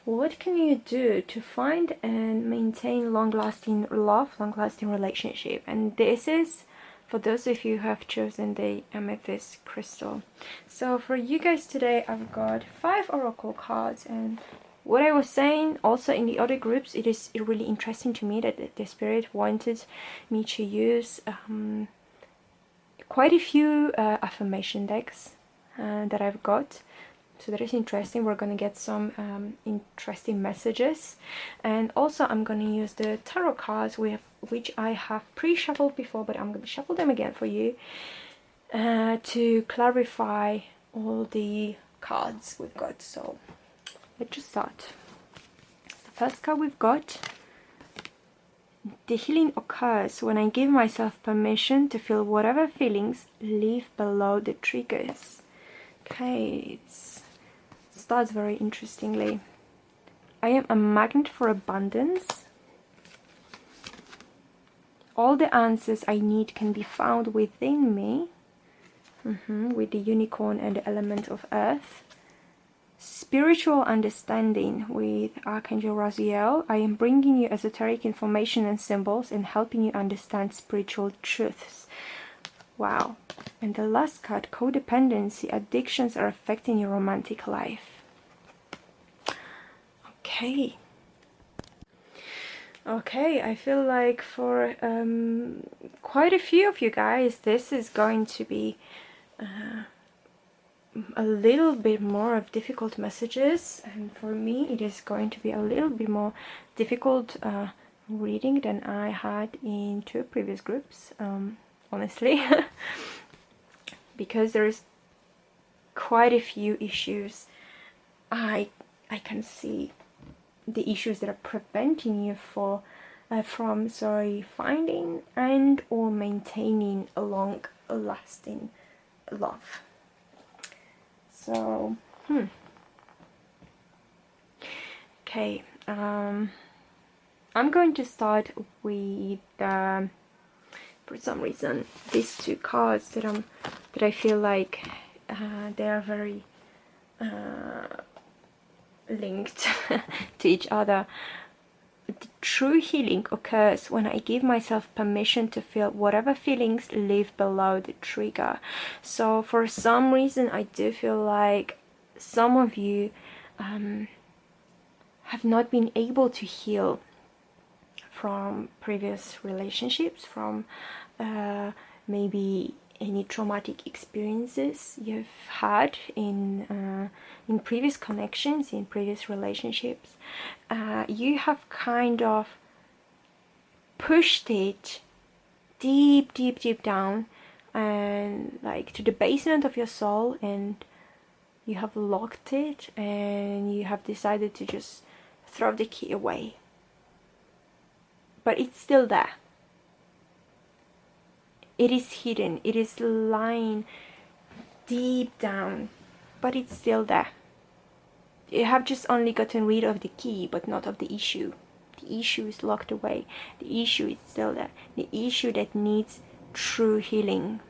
A: what can you do to find and maintain long-lasting love, long-lasting relationship. And this is for those of you who have chosen the Amethyst crystal. So for you guys today I've got 5 oracle cards, and what I was saying also in the other groups, it is really interesting to me that the spirit wanted me to use quite a few affirmation decks that I've got. So that is interesting. We're going to get some interesting messages. And also I'm going to use the tarot cards which I have pre-shuffled before, but I'm going to shuffle them again for you to clarify all the cards we've got. So let's just start. The first card we've got: the healing occurs when I give myself permission to feel whatever feelings live below the triggers. Okay, it starts very interestingly. I am a magnet for abundance. All the answers I need can be found within me, with the unicorn and the element of earth. Spiritual understanding with Archangel Raziel. I am bringing you esoteric information and symbols and helping you understand spiritual truths. Wow. And the last card, codependency. Addictions are affecting your romantic life. Okay. Okay, I feel like for quite a few of you guys, this is going to be a little bit more of difficult messages, and for me it is going to be a little bit more difficult reading than I had in 2 previous groups, honestly. Because there is quite a few issues. I can see the issues that are preventing you from finding and or maintaining a long-lasting love. So, okay, I'm going to start with, for some reason, these 2 cards that I feel like they are very linked to each other. The true healing occurs when I give myself permission to feel whatever feelings live below the trigger. So for some reason I do feel like some of you have not been able to heal from previous relationships, from maybe any traumatic experiences you've had in previous connections, in previous relationships. You have kind of pushed it deep down, and like to the basement of your soul, and you have locked it, and you have decided to just throw the key away. But it's still there. It is hidden. It is lying deep down, but it's still there. You have just only gotten rid of the key, but not of the issue. The issue is locked away. The issue is still there. The issue that needs true healing.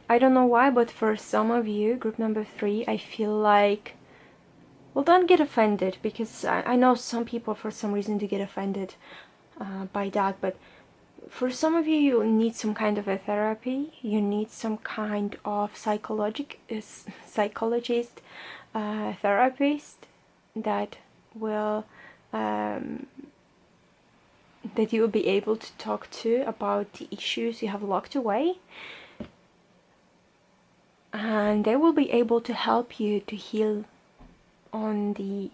A: I don't know why, but for some of you, group number 3, I feel like, well, don't get offended, because I know some people for some reason do get offended by that, but for some of you, you need some kind of a therapy. You need some kind of psychologist, therapist that will that you will be able to talk to about the issues you have locked away, and they will be able to help you to heal on the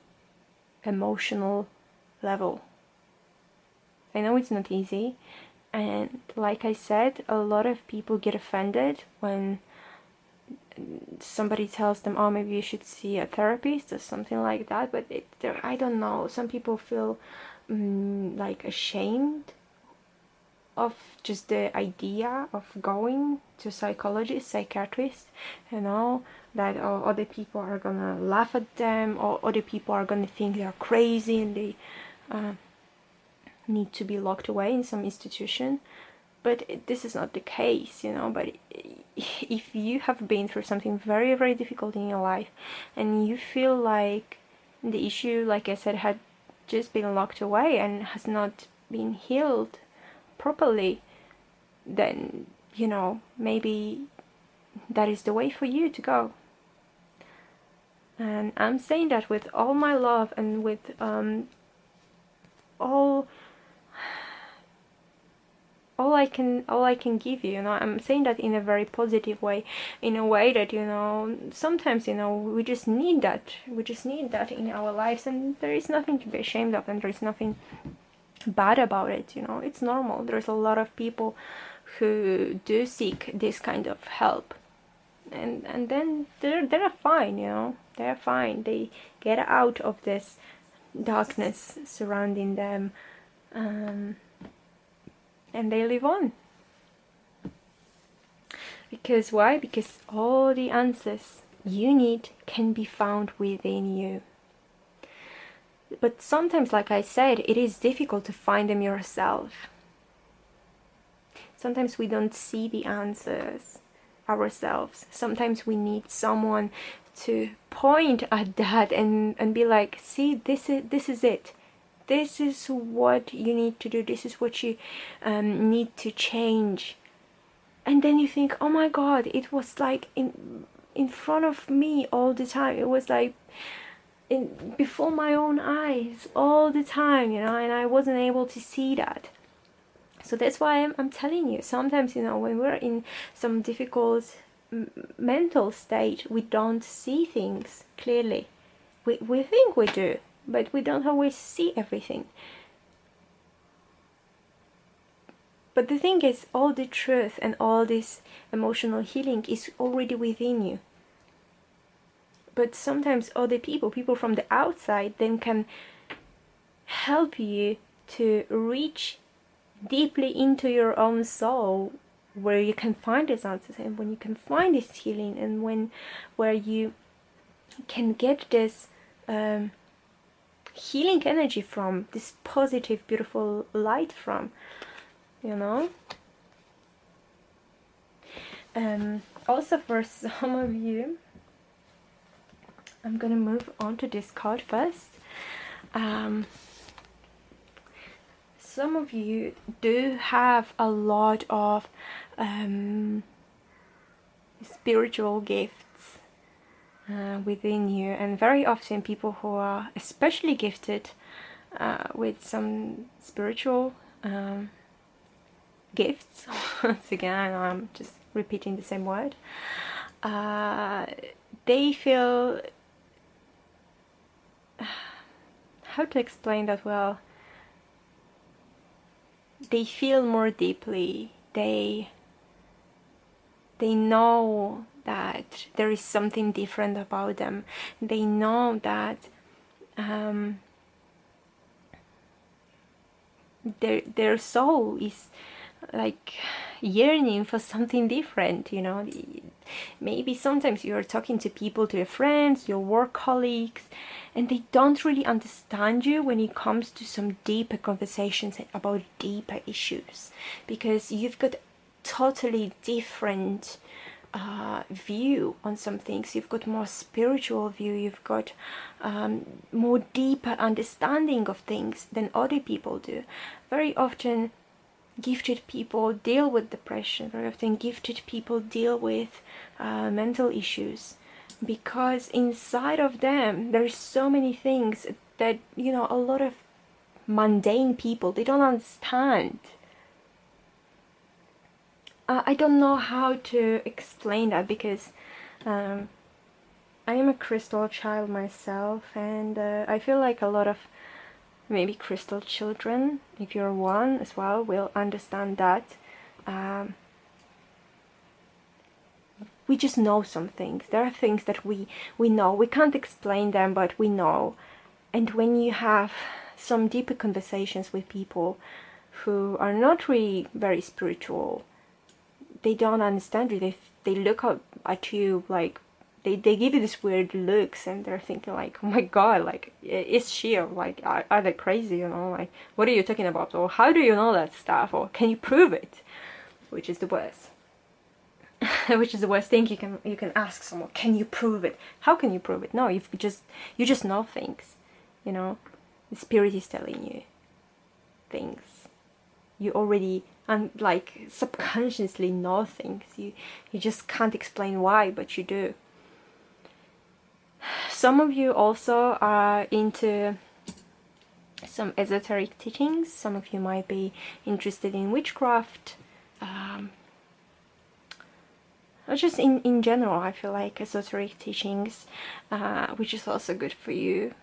A: emotional level. I know it's not easy, and like I said, a lot of people get offended when somebody tells them, oh, maybe you should see a therapist or something like that, but I don't know, some people feel like ashamed of just the idea of going to psychologist, psychiatrist, you know, that other people are gonna laugh at them, or other people are gonna think they're crazy and they need to be locked away in some institution. But this is not the case, you know. But if you have been through something very, very difficult in your life, and you feel like the issue, like I said, had just been locked away and has not been healed properly, then, you know, maybe that is the way for you to go. And I'm saying that with all my love and with all I can give you, you know. I'm saying that in a very positive way, in a way that, you know, sometimes, you know, we just need that in our lives, and there is nothing to be ashamed of, and there is nothing bad about it, you know. It's normal. There's a lot of people who do seek this kind of help, and then they're fine, you know. They're fine. They get out of this darkness surrounding them, and they live on. Because why? Because all the answers you need can be found within you. But sometimes, like I said, it is difficult to find them yourself. Sometimes we don't see the answers ourselves. Sometimes we need someone to point at that and be like, see, this is it. This is what you need to do. This is what you need to change. And then you think, oh my God, it was like in front of me all the time. It was like before my own eyes all the time, you know, and I wasn't able to see that. So that's why I'm telling you, sometimes, you know, when we're in some difficult mental state, we don't see things clearly. We think we do, but we don't always see everything. But the thing is, all the truth and all this emotional healing is already within you. But sometimes other people from the outside, then can help you to reach deeply into your own soul, where you can find these answers, and when you can find this healing, and where you can get this healing energy from, this positive, beautiful light from, you know. Also, for some of you, I'm gonna move on to this card first. Some of you do have a lot of spiritual gifts within you, and very often people who are especially gifted with some spiritual gifts, once again, I know I'm just repeating the same word, they feel, how to explain that well, they feel more deeply. They know that there is something different about them. They know that their soul is like yearning for something different, you know. Maybe sometimes you're talking to people, to your friends, your work colleagues, and they don't really understand you when it comes to some deeper conversations about deeper issues, because you've got totally different view on some things. You've got more spiritual view, you've got more deeper understanding of things than other people do. Very often gifted people deal with depression, very often gifted people deal with mental issues, because inside of them there's so many things that, you know, a lot of mundane people, they don't understand. I don't know how to explain that, because I am a crystal child myself, and I feel like a lot of maybe crystal children, if you're one as well, will understand that. We just know some things. There are things that we know. We can't explain them, but we know. And when you have some deeper conversations with people who are not really very spiritual, they don't understand you. They look up at you like they give you this weird looks, and they're thinking like, oh my god, like, is she, or like, are they crazy, you know, like, what are you talking about, or how do you know that stuff, or can you prove it? Which is the worst. Which is the worst thing you can ask someone. Can you prove it? How can you prove it? No, you just know things, you know. The spirit is telling you things. You already like subconsciously know things. You just can't explain why, but you do. Some of you also are into some esoteric teachings. Some of you might be interested in witchcraft. Or just in general, I feel like esoteric teachings, which is also good for you.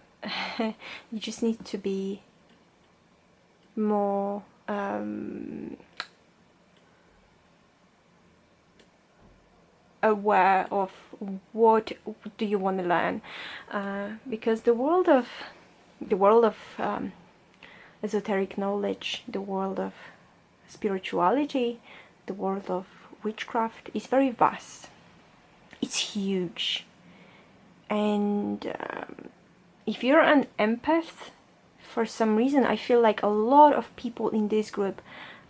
A: You just need to be more aware of what do you want to learn, because the world of esoteric knowledge, the world of spirituality, the world of witchcraft is very vast. It's huge. And if you're an empath, for some reason I feel like a lot of people in this group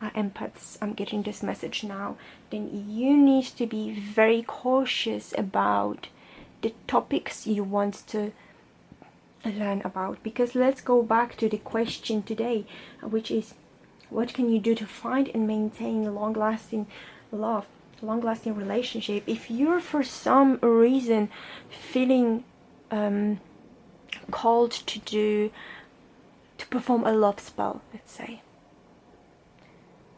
A: are empaths. I'm getting this message now. Then you need to be very cautious about the topics you want to learn about, because let's go back to the question today, which is, what can you do to find and maintain long-lasting love, long-lasting relationship? If you're for some reason feeling called to perform a love spell, let's say,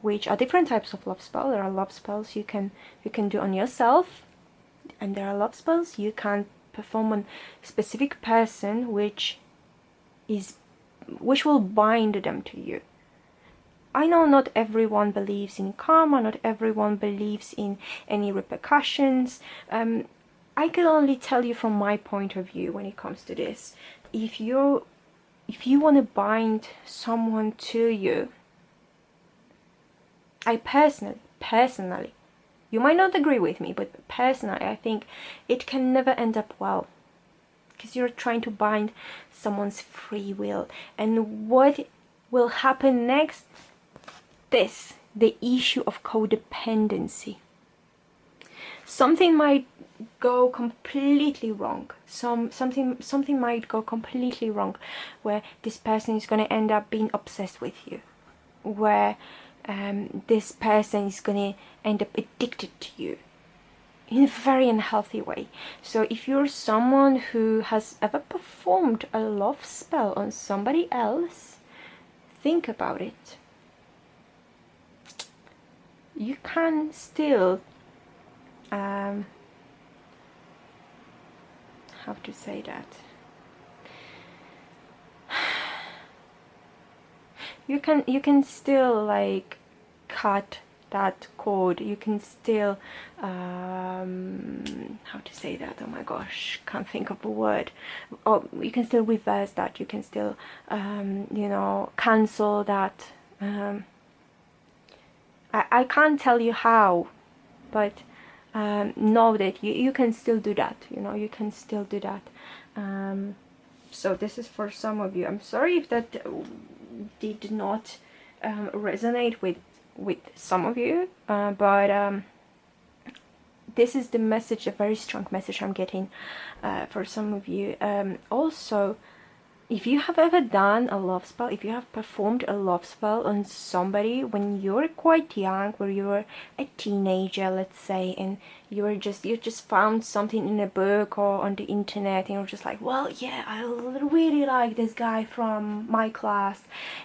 A: which are different types of love spell. There are love spells you can do on yourself, and there are love spells you can perform on a specific person, which will bind them to you. I know not everyone believes in karma, not everyone believes in any repercussions. I can only tell you from my point of view when it comes to this. If you want to bind someone to you, I personally, you might not agree with me, but personally, I think it can never end up well, because you're trying to bind someone's free will. And what will happen next? The issue of codependency. Something might go completely wrong. Something might go completely wrong, where this person is going to end up being obsessed with you, where this person is going to end up addicted to you in a very unhealthy way. So if you're someone who has ever performed a love spell on somebody else, think about it. You can still how to say that, you can still like cut that cord. You can still how to say that, oh my gosh, can't think of a word. Oh, you can still reverse that. You can still you know, cancel that I can't tell you how, but know that you can still do that. You know, you can still do that. So this is for some of you. I'm sorry if that did not resonate with some of you, but this is the message, a very strong message I'm getting for some of you. Also, if you have ever done a love spell, if you have performed a love spell on somebody when you were quite young, where you were a teenager, let's say, and you just found something in a book or on the internet, and you're just like, well, yeah, I really like this guy from my class,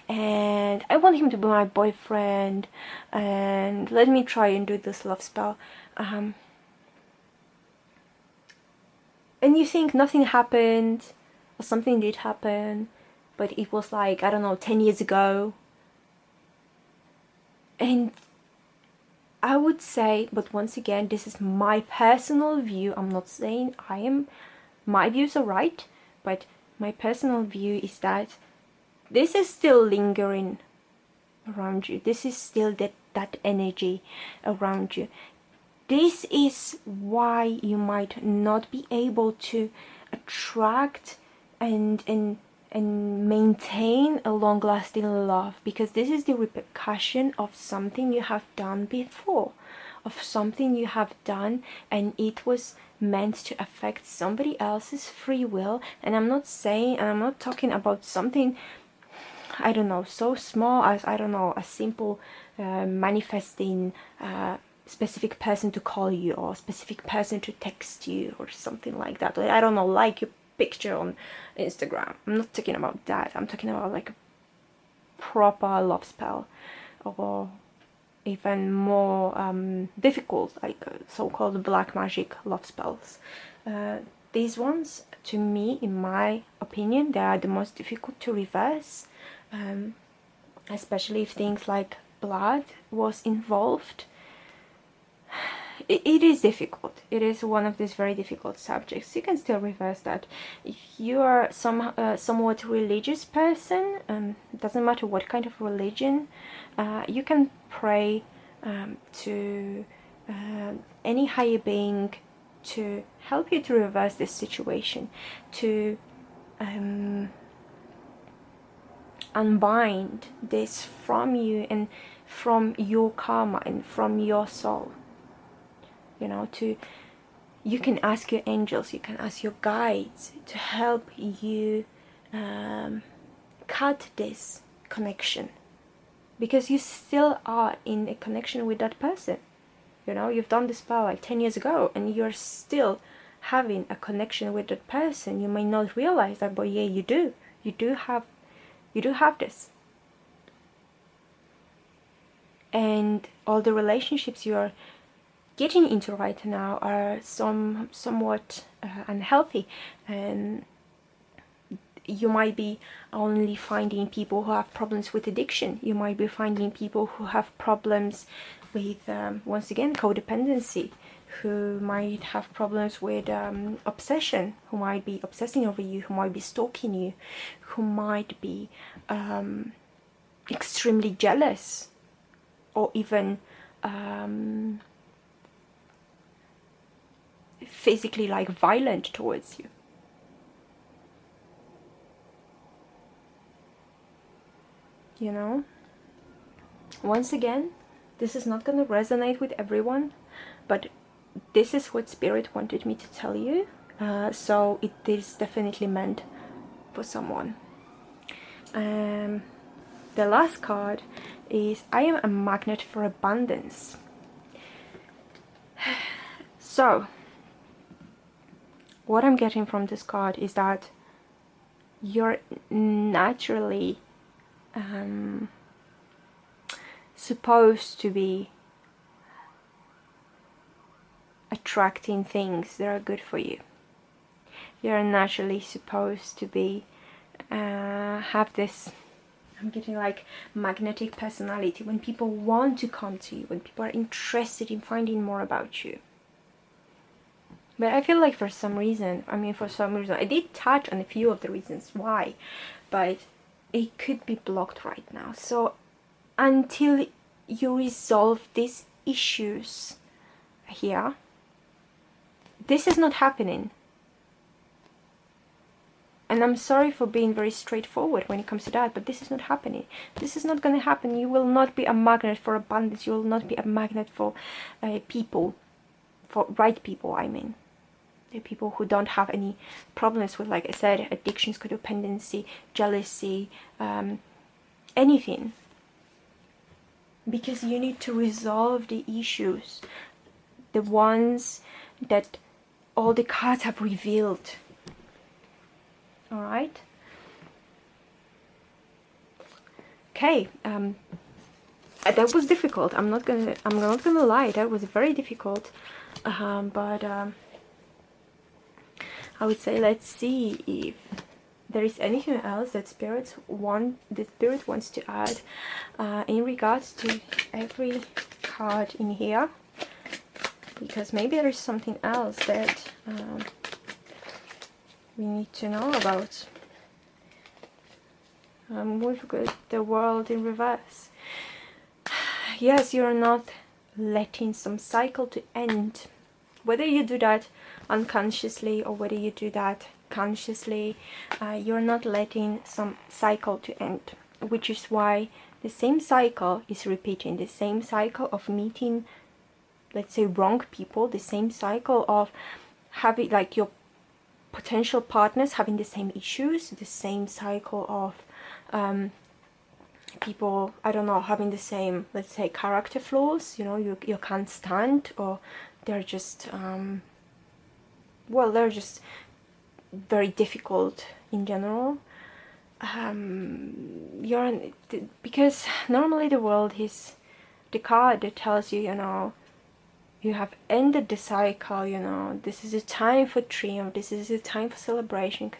A: and I want him to be my boyfriend, and let me try and do this love spell. And you think nothing happened, or something did happen, but it was like, I don't know, 10 years ago. And I would say, but once again, this is my personal view. I'm not saying my views are right, but my personal view is that this is still lingering around you. This is still that energy around you. This is why you might not be able to attract and maintain a long-lasting love, because this is the repercussion of something you have done before, of something you have done, and it was meant to affect somebody else's free will. And I'm not talking about something, I don't know, so small as, I don't know, a simple manifesting specific person to call you, or a specific person to text you, or something like that. I don't know, like your picture on Instagram. I'm not talking about that. I'm talking about like a proper love spell, or even more difficult, like so-called black magic love spells. These ones, to me, in my opinion, they are the most difficult to reverse, especially if things like blood was involved. It is difficult. It is one of these very difficult subjects. You can still reverse that. If you are somewhat religious person, doesn't matter what kind of religion, you can pray to any higher being to help you to reverse this situation, to unbind this from you and from your karma and from your soul. You know, you can ask your angels, you can ask your guides to help you cut this connection, because you still are in a connection with that person. You know, you've done this spell like 10 years ago and you're still having a connection with that person. You may not realize that, but yeah, you do have this. And all the relationships you're getting into right now are somewhat unhealthy, and you might be only finding people who have problems with addiction. You might be finding people who have problems with once again, codependency, who might have problems with obsession, who might be obsessing over you, who might be stalking you, who might be extremely jealous, or even physically like violent towards you. You know, once again, this is not going to resonate with everyone, but this is what Spirit wanted me to tell you, so it is definitely meant for someone. The last card is, I am a magnet for abundance. So what I'm getting from this card is that you're naturally supposed to be attracting things that are good for you. You're naturally supposed to be have this, I'm getting like magnetic personality, when people want to come to you, when people are interested in finding more about you. But I feel like for some reason, I did touch on a few of the reasons why, but it could be blocked right now. So until you resolve these issues here, this is not happening. And I'm sorry for being very straightforward when it comes to that, but this is not happening. This is not going to happen. You will not be a magnet for abundance. You will not be a magnet for people, for right people, I mean. The people who don't have any problems with, like I said, addictions, codependency, jealousy, anything. Because you need to resolve the issues, the ones that all the cards have revealed. All right. Okay. That was difficult. I'm not gonna lie. That was very difficult. But I would say, let's see if there is anything else that the spirit wants to add in regards to every card in here, because maybe there is something else that we need to know about. We've got the world in reverse. Yes, you're not letting some cycle to end. Whether you do that unconsciously or whether you do that consciously, you're not letting some cycle to end, which is why the same cycle is repeating, the same cycle of meeting, let's say, wrong people, the same cycle of having, like, your potential partners having the same issues, the same cycle of people, I don't know, having the same, let's say, character flaws, you know, you can't stand, or they're just well, they're just very difficult in general. Because normally the world is the card that tells you, you know, you have ended the cycle, you know, this is a time for triumph, this is a time for celebration,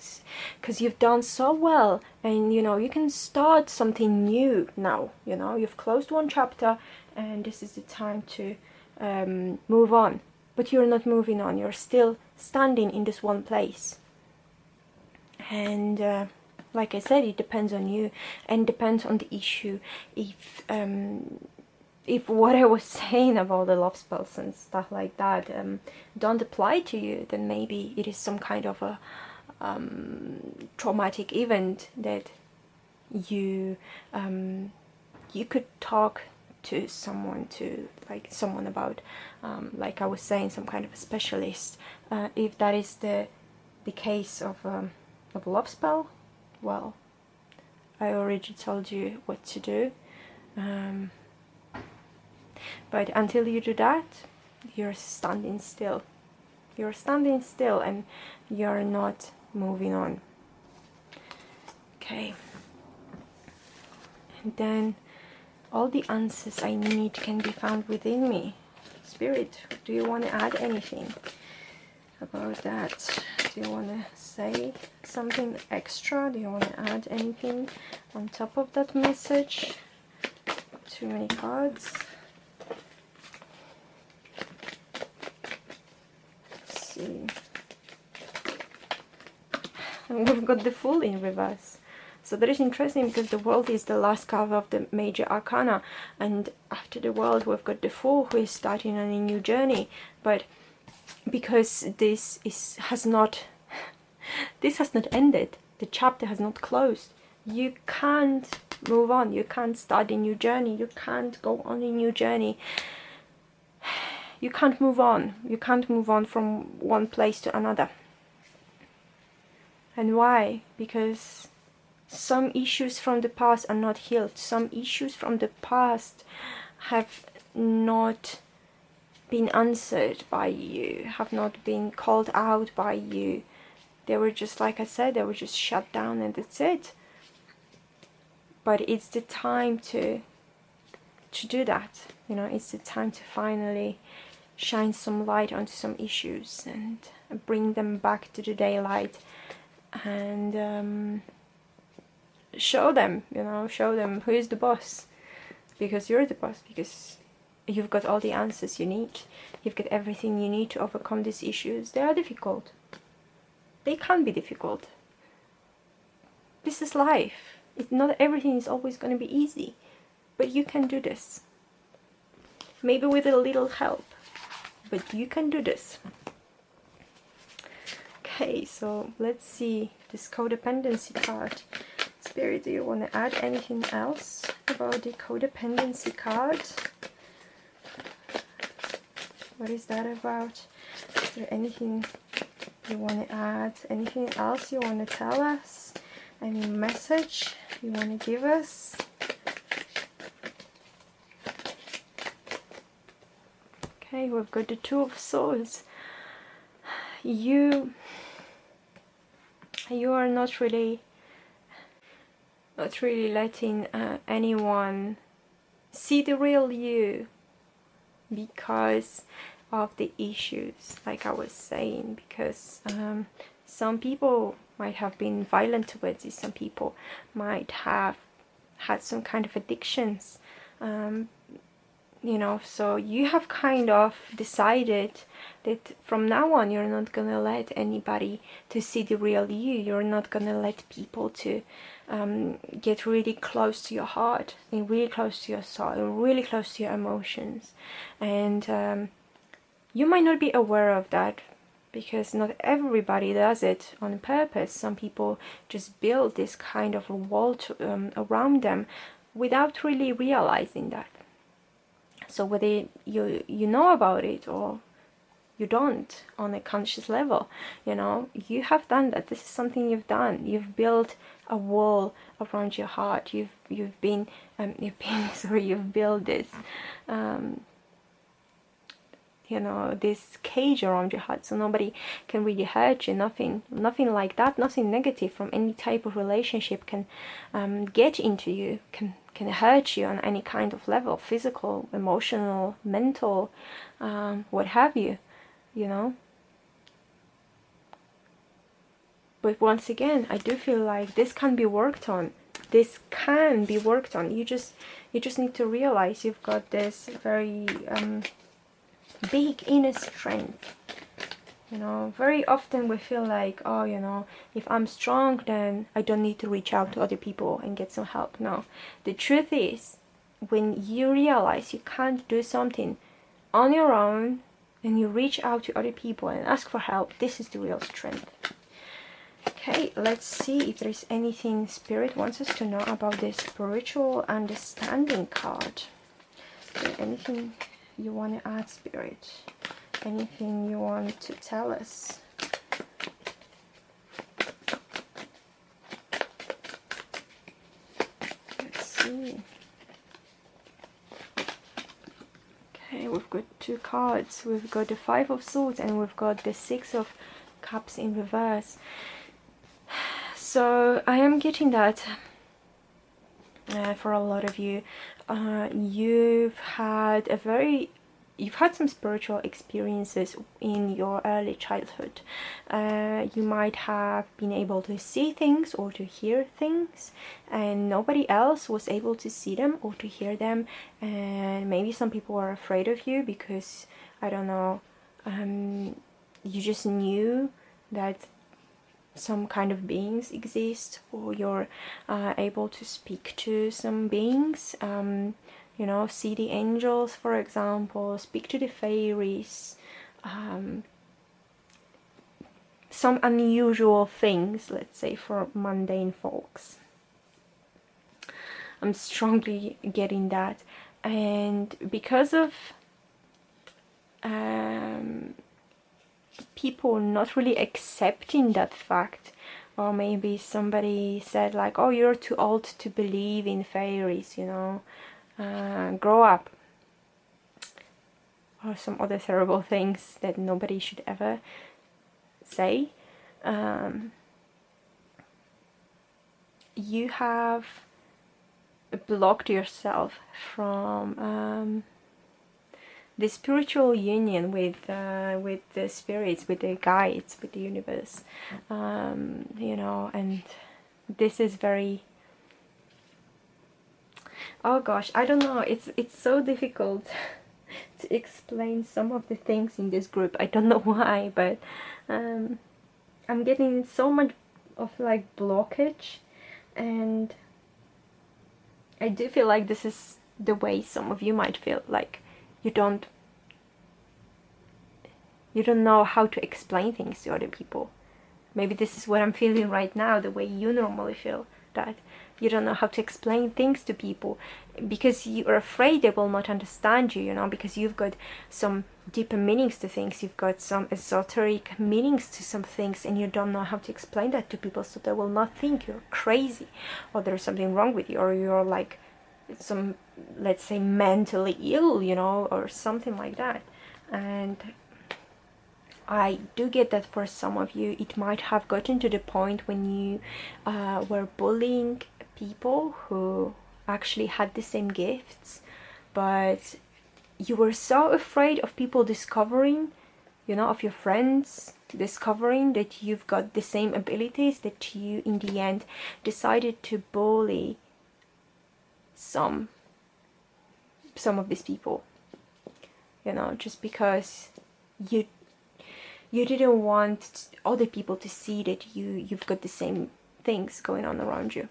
A: because you've done so well, and, you know, you can start something new now, you know, you've closed one chapter, and this is the time to move on. But you're not moving on, you're still standing in this one place. And like I said, it depends on you, and depends on the issue. If what I was saying about the love spells and stuff like that don't apply to you, then maybe it is some kind of a traumatic event that you could talk to someone, about, like I was saying, some kind of a specialist. If that is the case of a love spell, well, I already told you what to do. But until you do that, you're standing still. You're standing still and you're not moving on. Okay. And then all the answers I need can be found within me. Spirit, do you want to add anything about that? Do you want to say something extra? Do you want to add anything on top of that message? Too many cards. Let's see. And we've got the Fool in reverse. So that is interesting, because the World is the last card of the major arcana, and after the World we've got the Fool, who is starting on a new journey. But because this has not ended, the chapter has not closed, you can't move on, you can't start a new journey, you can't go on a new journey, you can't move on from one place to another. And why? Because some issues from the past are not healed. Some issues from the past have not been answered by you, have not been called out by you. They were just, like I said, they were just shut down, and that's it. But it's the time to do that. You know, it's the time to finally shine some light onto some issues and bring them back to the daylight, and show them who is the boss, because you're the boss, because you've got all the answers you need. You've got everything you need to overcome these issues. They are difficult. They can be difficult. This is life. Not everything is always going to be easy, but you can do this. maybe with a little help, but you can do this. Okay, so let's see this codependency card. Spirit, do you want to add anything else about the codependency card? What is that about? Is there anything you want to add? Anything else you want to tell us? Any message you want to give us? Okay, we've got the Two of Swords. You are not really letting anyone see the real you because of the issues, like I was saying, because some people might have been violent towards you, some people might have had some kind of addictions, you know, so you have kind of decided that from now on you're not gonna let anybody to see the real you. You're not gonna let people to get really close to your heart and really close to your soul and really close to your emotions. And you might not be aware of that because not everybody does it on purpose. Some people just build this kind of a wall to, around them without really realizing that. So whether you know about it or you don't on a conscious level, you know, you have done that. This is something you've done. You've built a wall around your heart. You've built this you know, this cage around your heart, so nobody can really hurt you. Nothing like that, nothing negative from any type of relationship can get into you, can hurt you on any kind of level, physical, emotional, mental, what have you, you know. But once again, I do feel like this can be worked on. This can be worked on. You just need to realize you've got this very big inner strength. You know, very often we feel like, oh, you know, if I'm strong, then I don't need to reach out to other people and get some help. No, the truth is, when you realize you can't do something on your own and you reach out to other people and ask for help, this is the real strength. Okay, let's see if there is anything Spirit wants us to know about this spiritual understanding card. Is there anything you want to add, Spirit? Anything you want to tell us? Let's see. Okay, we've got two cards. We've got the Five of Swords and we've got the Six of Cups in reverse. So I am getting that for a lot of you, you've had some spiritual experiences in your early childhood. You might have been able to see things or to hear things and nobody else was able to see them or to hear them, and maybe some people are afraid of you because, I don't know, you just knew that some kind of beings exist, or you're able to speak to some beings, you know, see the angels, for example, speak to the fairies, some unusual things, let's say, for mundane folks. I'm strongly getting that. And because of people not really accepting that fact, or maybe somebody said like, oh, you're too old to believe in fairies, you know, grow up, or some other terrible things that nobody should ever say, you have blocked yourself from the spiritual union with the spirits, with the guides, with the universe, you know. And this is very, oh gosh, I don't know, it's so difficult to explain some of the things in this group. I don't know why, but I'm getting so much of like blockage, and I do feel like this is the way some of you might feel, like you don't know how to explain things to other people. Maybe this is what I'm feeling right now, the way you normally feel, that you don't know how to explain things to people because you are afraid they will not understand you, you know, because you've got some deeper meanings to things, you've got some esoteric meanings to some things, and you don't know how to explain that to people so they will not think you're crazy or there's something wrong with you, or you're like some, let's say, mentally ill, you know, or something like that. And I do get that for some of you it might have gotten to the point when you were bullying people who actually had the same gifts, but you were so afraid of people discovering, you know, of your friends discovering that you've got the same abilities, that you in the end decided to bully some of these people, you know, just because you didn't want other people to see that you've got the same things going on around you.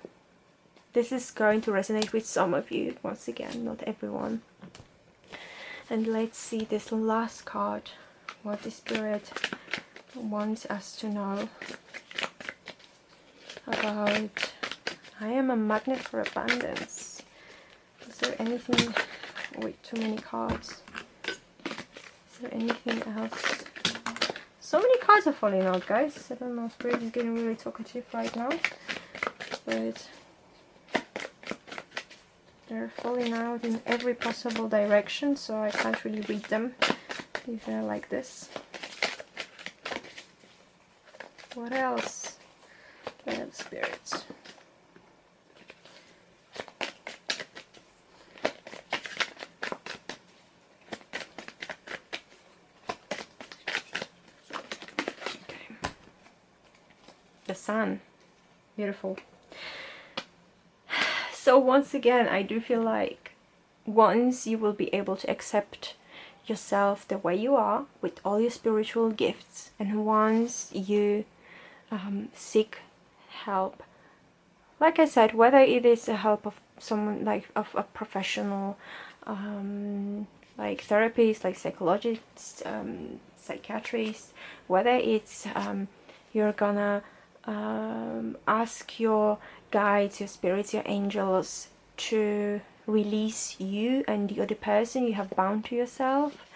A: This is going to resonate with some of you, once again, not everyone. And let's see this last card, what the Spirit wants us to know about. I am a magnet for abundance. Is there anything... Wait, too many cards. Is there anything else? So many cards are falling out, guys. I don't know, Spirit is getting really talkative right now. But they're falling out in every possible direction, so I can't really read them if they're like this. What else? What else, Spirits? The Sun. Beautiful. So once again, I do feel like once you will be able to accept yourself the way you are with all your spiritual gifts, and once you seek help, like I said, whether it is the help of someone, like of a professional, like therapist, like psychologist, psychiatrist, whether it's you're gonna ask your guides, your spirits, your angels to release you and the other person you have bound to yourself,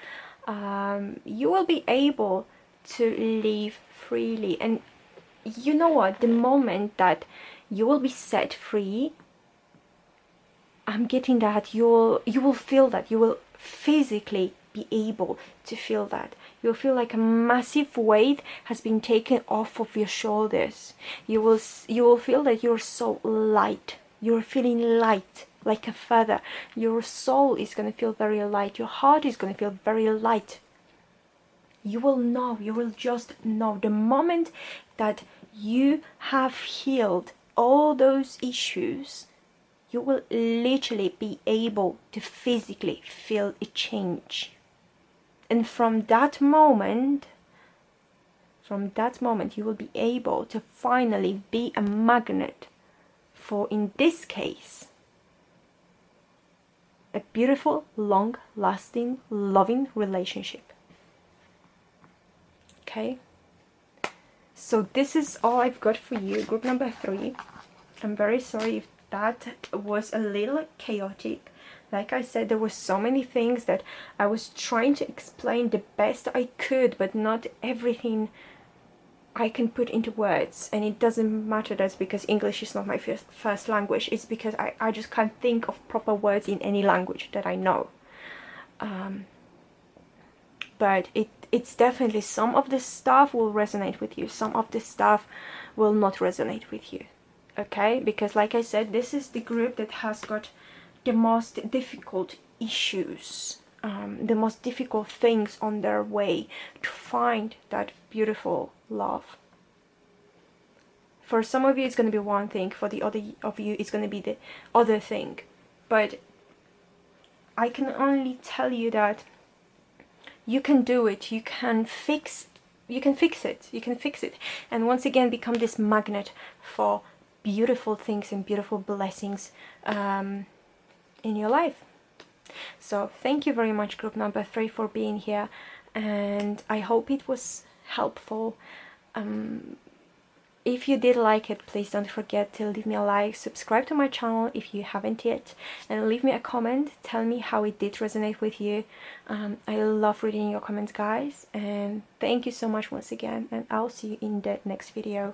A: you will be able to live freely. And you know what, the moment that you will be set free, I'm getting that you will feel that, you will physically be able to feel that. You'll feel like a massive weight has been taken off of your shoulders. You will feel that you're so light. You're feeling light, like a feather. Your soul is going to feel very light. Your heart is going to feel very light. You will know, you will just know. The moment that you have healed all those issues, you will literally be able to physically feel a change. And from that moment, you will be able to finally be a magnet for, in this case, a beautiful, long-lasting, loving relationship. Okay? So this is all I've got for you, group number 3. I'm very sorry if that was a little chaotic. Like I said, there were so many things that I was trying to explain the best I could, but not everything I can put into words. And it doesn't matter, that's because English is not my first language. It's because I just can't think of proper words in any language that I know. But it's definitely, some of the stuff will resonate with you, some of the stuff will not resonate with you. Okay? Because like I said, this is the group that has got the most difficult issues, the most difficult things on their way to find that beautiful love. For some of you it's going to be one thing, for the other of you it's going to be the other thing. But I can only tell you that you can do it, you can fix it, and once again become this magnet for beautiful things and beautiful blessings in your life. So thank you very much, group number 3, for being here, and I hope it was helpful. If you did like it, please don't forget to leave me a like, subscribe to my channel if you haven't yet, and leave me a comment. Tell me how it did resonate with you. I love reading your comments, guys, and thank you so much once again, and I'll see you in the next video.